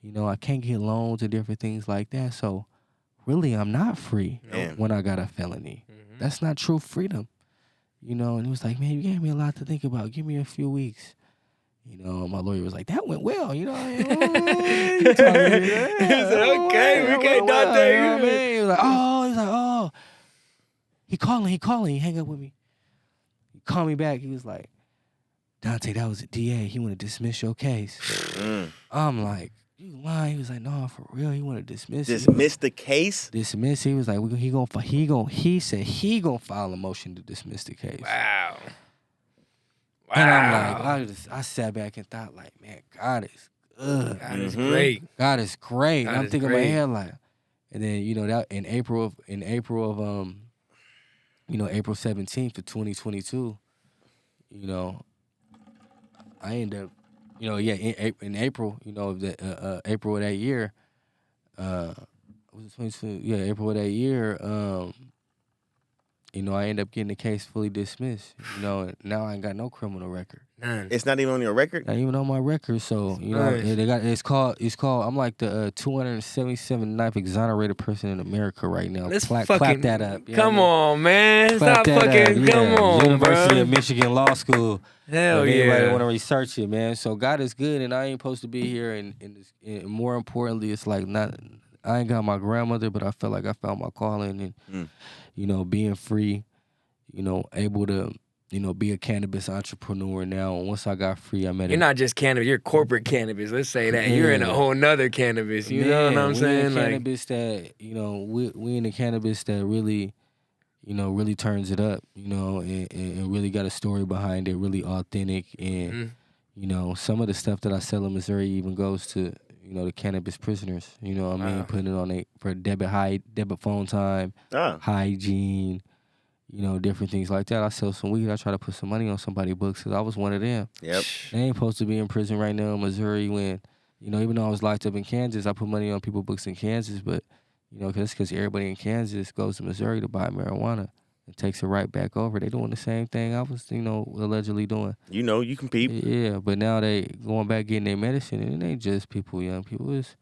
I can't get loans and different things like that. So really, I'm not free when I got a felony. That's not true freedom. And he was like, man, you gave me a lot to think about. Give me a few weeks. You know, my lawyer was like, that went well, you know. You talking, He said, okay, we can't Donte. You know what I mean? He was like, oh. He calling. He hang up with me. He called me back. He was like, Donte, that was a DA. He want to dismiss your case. I'm like, you lying? He was like, no, for real. He want to dismiss it. Dismiss the case? Dismiss. He was like, he said he gonna file a motion to dismiss the case. Wow. And I'm like, I sat back and thought, like, man, God is good. God is great. God is great. God I'm is thinking in my great. head like, and then you know that in April of April 17th of 2022, you know, I ended up, you know, in April, you know, April of that year, was it 22? Yeah, April of that year, you know, I ended up getting the case fully dismissed. You know, and now I ain't got no criminal record. None. It's not even on your record? Not even on my record. So, you know, Nice. it's called, I'm like the 277th exonerated person in America right now. Let's clap that up. You know Come what I mean? on, man. Clap Stop that fucking. up. Yeah. Come on, University bro. of Michigan Law School. Hell If anybody yeah. want to research it, man. So God is good, and I ain't supposed to be here. And more importantly, it's like I ain't got my grandmother, but I felt like I found my calling, and you know, being free, you know, able to, you know, be a cannabis entrepreneur now. And once I got free, I met You're not just cannabis. You're corporate cannabis. Let's say that. Yeah. You're in a whole nother cannabis. You know what I'm we saying? in Like, cannabis that, you know, we in the cannabis that really, you know, really turns it up, you know, and really got a story behind it, really authentic. And, you know, some of the stuff that I sell in Missouri even goes to, you know, the cannabis prisoners, you know what I mean? Putting it on for debit phone time, hygiene, you know, different things like that. I sell some weed. I try to put some money on somebody's books because I was one of them. Yep. They ain't supposed to be in prison right now in Missouri when, you know, even though I was locked up in Kansas, I put money on people's books in Kansas, but, you know, because everybody in Kansas goes to Missouri to buy marijuana and takes it right back over. They doing the same thing I was, you know, allegedly doing. You know, you compete. Yeah, but now they going back getting their medicine, and it ain't just people, young people. It's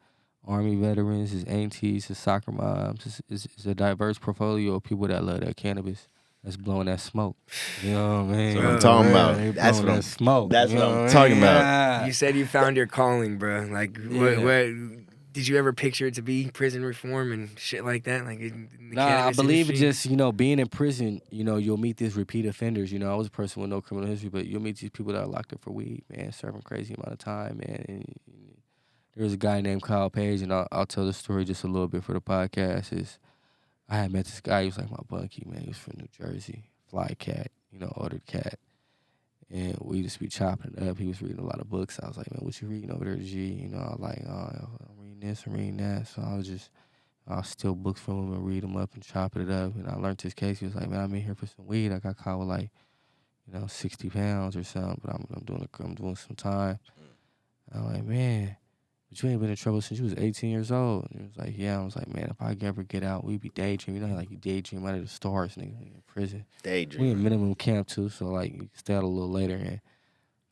Army veterans, it's aunties, it's soccer moms. It's a diverse portfolio of people that love that cannabis. That's blowing that smoke. You know what I mean? That's what I'm talking about. They That's blowing what I'm that smoke. That's You what know I'm I talking mean? about. Yeah. you said you found your calling, bro. Like, Yeah. what did you ever picture it to be? Prison reform and shit like that? Like, in the Nah, I cannabis believe it industry? just, you know, being in prison, you know, you'll meet these repeat offenders. You know, I was a person with no criminal history, but you'll meet these people that are locked up for weed, man, serving crazy amount of time, man. And there was a guy named Kyle Page, and I'll tell the story just a little bit for the podcast. I had met this guy, he was like my bunkie, man. He was from New Jersey, fly cat, you know, ordered cat. And we just be chopping it up. He was reading a lot of books. I was like, man, what you reading over there, G? You know, I was like, oh, I'm reading this, I'm reading that. So I'll steal books from him and read them up and chop it up. And I learned his case. He was like, man, I'm in here for some weed. I got caught with like, you know, 60 pounds or something, but I'm doing some time. I'm like, man, but you ain't been in trouble since you was 18 years old. And he was like, yeah. I was like, man, if I ever get out, we be daydreaming. You know, like you daydream out of the stars, nigga, in prison. Daydream. We in minimum camp too, so like you can stay out a little later. And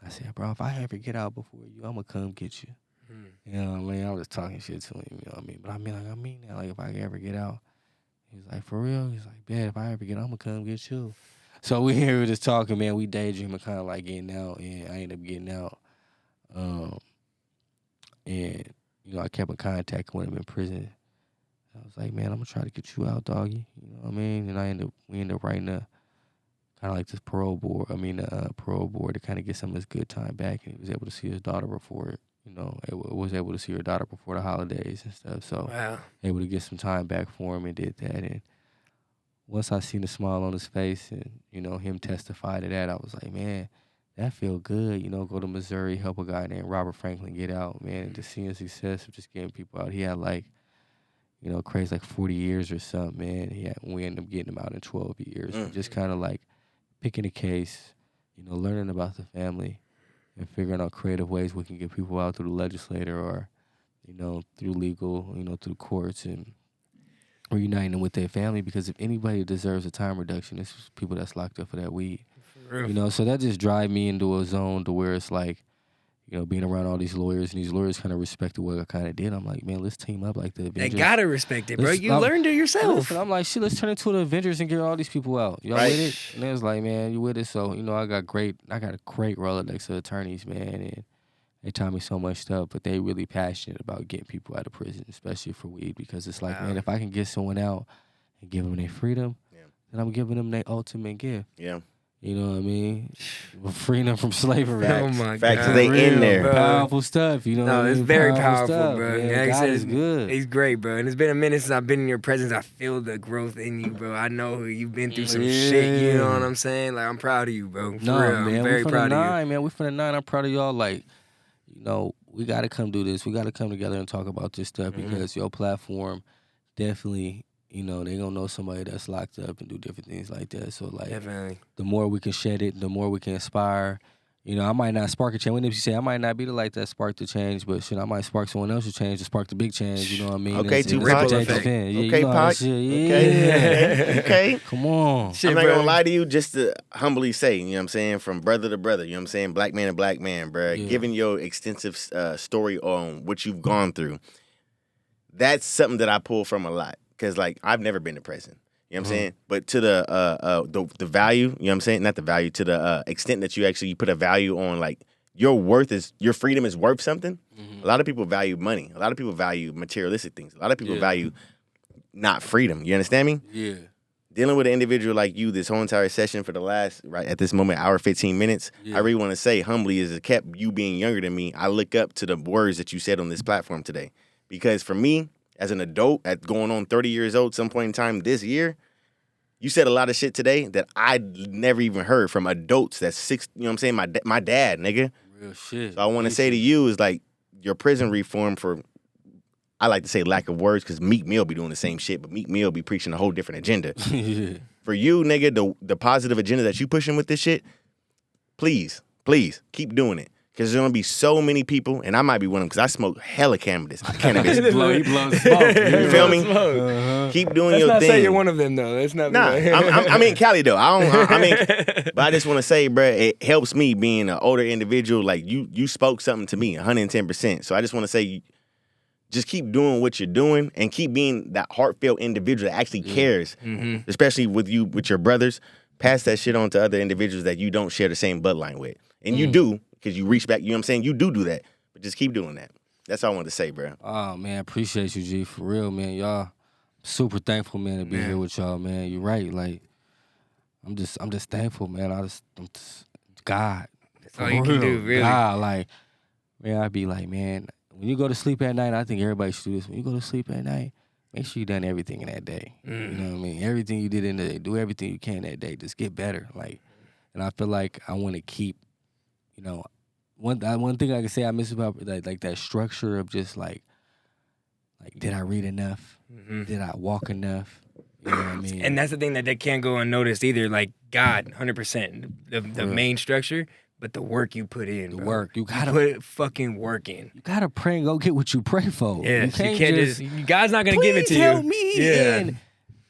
I said, bro, if I ever get out before you, I'm gonna come get you. You know what I mean? I was talking shit to him, you know what I mean? But I mean that, like if I ever get out. He was like, for real? He's like, man, if I ever get out, I'm gonna come get you. So we were just talking, man. We daydreaming, kind of like getting out, and I ended up getting out. And you know, I kept in contact with him in prison. I was like, man, I'm gonna try to get you out, doggy. You know what I mean? And we ended up writing a kind of like this parole board to kind of get some of his good time back, and he was able to see his daughter before it. You know, was able to see her daughter before the holidays and stuff. So able to get some time back for him and did that. And once I seen the smile on his face and, you know, him testify to that, I was like, man, that feel good. You know, go to Missouri, help a guy named Robert Franklin get out, man. And just seeing success of just getting people out. He had like, you know, crazy like 40 years or something, man. We ended up getting him out in 12 years. And just kind of like picking a case, you know, learning about the family and figuring out creative ways we can get people out through the legislator or, you know, through legal, you know, through courts and reuniting them with their family. Because if anybody deserves a time reduction, it's people that's locked up for that weed. You know, so that just drive me into a zone to where it's like, you know, being around all these lawyers, and these lawyers kind of respected what I kind of did. I'm like, man, let's team up like the Avengers. They gotta respect it, bro. Let's- You learned it yourself. Listen, I'm like, shit, let's turn into the Avengers and get all these people out. Y'all Right. with it? And they was like, man, you with it? So, you know, I got a great Rolodex of attorneys, man, and they taught me so much stuff, but they really passionate about getting people out of prison, especially for weed, because it's like, Wow. man, if I can get someone out and give them their freedom, then I'm giving them their ultimate gift. Yeah. You know what I mean? Freedom from slavery. Oh my Facts. God. They Real in there. bro. Powerful stuff, you know what I No, mean? it's very powerful, stuff, bro. man. Like I God said, is good. He's great, bro. And it's been a minute since I've been in your presence. I feel the growth in you, bro. I know you've been through some shit. You know what I'm saying? Like, I'm proud of you, bro. For No, real. man, I'm very we proud of you. man. We from the 9. I'm proud of y'all. Like, you know, we got to come do this. We got to come together and talk about this stuff because your platform definitely, you know, they gonna know somebody that's locked up and do different things like that. So, like, Definitely. the more we can shed it, the more we can inspire. You know, I might not spark a change. When you say I might not be the light that sparked the change, but shit, I might spark someone else's change to spark the big change. You know what I mean? Okay, It's Tupac. a Ripple effect. Yeah, Okay, you know that Pac. shit. Okay. Okay. Come on. Shit, I'm not bro. gonna lie to you, just to humbly say, you know what I'm saying, from brother to brother, you know what I'm saying, black man to black man, bro, Yeah. giving your extensive story on what you've gone through, that's something that I pull from a lot. Because, like, I've never been to prison. You know what I'm saying? But to the value, you know what I'm saying? Not the value, to the extent that you actually put a value on, like, your freedom is worth something. A lot of people value money. A lot of people value materialistic things. A lot of people value not freedom. You understand me? Yeah. Dealing with an individual like you this whole entire session for the last, right at this moment, hour 15 minutes, I really want to say humbly, is it kept you being younger than me, I look up to the words that you said on this platform today. Because for me, as an adult, at going on 30 years old, some point in time this year, you said a lot of shit today that I never even heard from adults that's six, you know what I'm saying, my dad, nigga. Real shit. So I want to say to you is, like, your prison reform, for, I like to say lack of words, because Meek Mill be doing the same shit, but Meek Mill be preaching a whole different agenda. Yeah. For you, nigga, the positive agenda that you pushing with this shit, please keep doing it. Because there's going to be so many people, and I might be one of them, because I smoke hella cannabis. He blows smoke. You feel me? Smoke. Keep doing Let's your not thing. say you're one of them, though. Let's not. Nah, be I'm in Cali though. I mean, but I just want to say, bro, it helps me being an older individual. Like, you spoke something to me, 110%. So I just want to say, just keep doing what you're doing and keep being that heartfelt individual that actually cares, especially with your brothers. Pass that shit on to other individuals that you don't share the same bloodline with, and you do, because you reach back. You know what I'm saying? You do that, but just keep doing that. That's all I wanted to say, bro. Oh, man, appreciate you, G, for real, man. Y'all, super thankful, man, to be here with y'all, man. You're right. Like, I'm just thankful, man. I'm just God. That's all you can do, really. God, like, man, I'd be like, man, when you go to sleep at night, I think everybody should do this. When you go to sleep at night, make sure you done everything in that day. You know what I mean? Everything you did in the day, do everything you can that day. Just get better. Like, and I feel like I want to keep, you know, one thing I can say I miss about like that structure of just like did I read enough? Did I walk enough? You know what I mean? And that's the thing that can't go unnoticed either. Like, God, 100%. The main structure, but the work you put in. The bro. work. You gotta put fucking work in. You gotta pray and go get what you pray for. Yeah, you can't just God's not gonna give it to you. help me. Yeah. And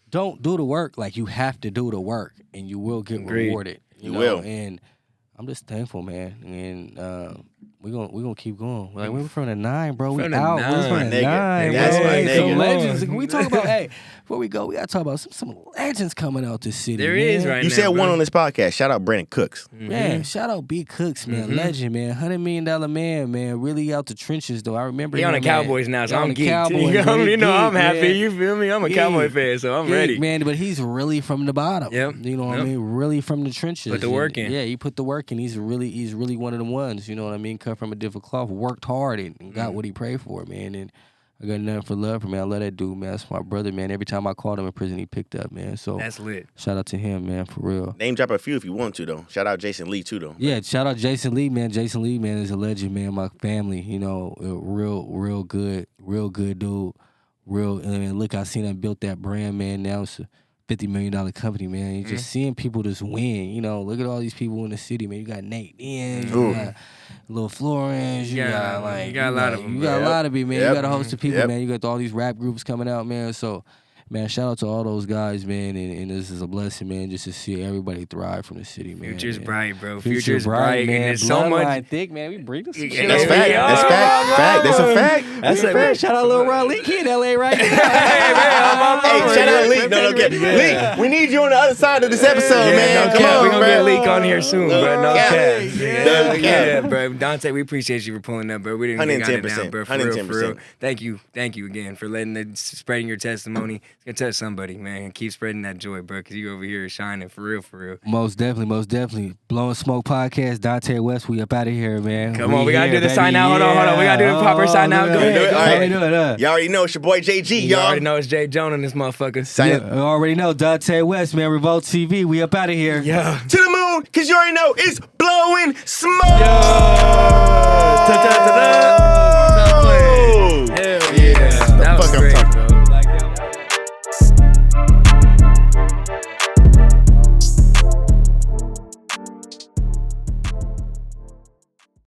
don't do the work. Like, you have to do the work, and you will get Agreed. rewarded. You know? will. And I'm just thankful, man. And we're gonna keep going. Like, we're from the 9, bro. We From the out. 9. We're from the Nigga. 9. That's bro. my Hey, some nigga. legends. We talk about, hey, before we go, we gotta talk about some legends coming out this city. There man. is right You now, said bro. one on this podcast. Shout out Brandon Cooks. Man, shout out B Cooks, man. Legend, man. $100 million man. Really out the trenches, though. I remember He on the him, man. Cowboys now, so He on I'm the geeked. Cowboys, You bro. He know, I'm geeked, happy. man. You feel me? I'm a Geeked. Cowboy fan, so I'm ready. Man, but he's really from the bottom. Yep. You know what I mean? Really from the trenches. Put the work in. Yeah, he put the work in. He's really one of the ones, you know what I mean? Cut from a different cloth, worked hard and got what he prayed for, man. And I got nothing for love for, man. I love that dude, man. That's my brother, man. Every time I called him in prison, he picked up, man. So That's lit. shout out to him, man, for real. Name drop a few if you want to, though. Shout out Jason Lee, too, though. Yeah, shout out Jason Lee, man. Jason Lee, man, is a legend, man. My family, you know, real good dude. Real, I mean, look, I seen him built that brand, man. Now it's a $50 million company, man. You just seeing people just win, you know. Look at all these people in the city, man. You got Nate Diaz, you got Lil Florence, you got like you got a lot of them, You got a bro. lot of it, man. Yep. You got a host of people, Yep. man. You got all these rap groups coming out, man. So man, shout out to all those guys, man, and this is a blessing, man, just to see everybody thrive from the city, man. Future's bright, bro. Future's bright, man. and there's so much. Thick, man. We bring this some Yeah, shit. That's yeah, fact. yeah. That's fact. That's a fact. That's a fact. Shout out Lil Ron Leak. He in LA right now. Hey, shout out Leak. No, get Leak. We need you on the other side of this episode, man. Come on, we're gonna bro. get Leak on here soon, bro. No cap. No cap. Yeah, bro. Donte, we appreciate you for pulling up, bro. We didn't get it down, 110%, bro. For real, for real. 110%. Thank you again for spreading your testimony. It's gonna touch somebody, man. Keep spreading that joy, bro, because you over here shining for real, for real. Most definitely. Blowing Smoke Podcast, Donte West. We up out of here, man. Come on, we gotta do the sign out. Hold on. We gotta do the proper sign out. Go ahead. All right. Do it. Y'all already know it's your boy JG, You y'all. already know it's Jay Jonah in this motherfucker. You already know Donte West, man. Revolt TV. We up out of here. Yeah. To the moon, cause you already know it's blowing smoke. Ta-ta-ta-ta.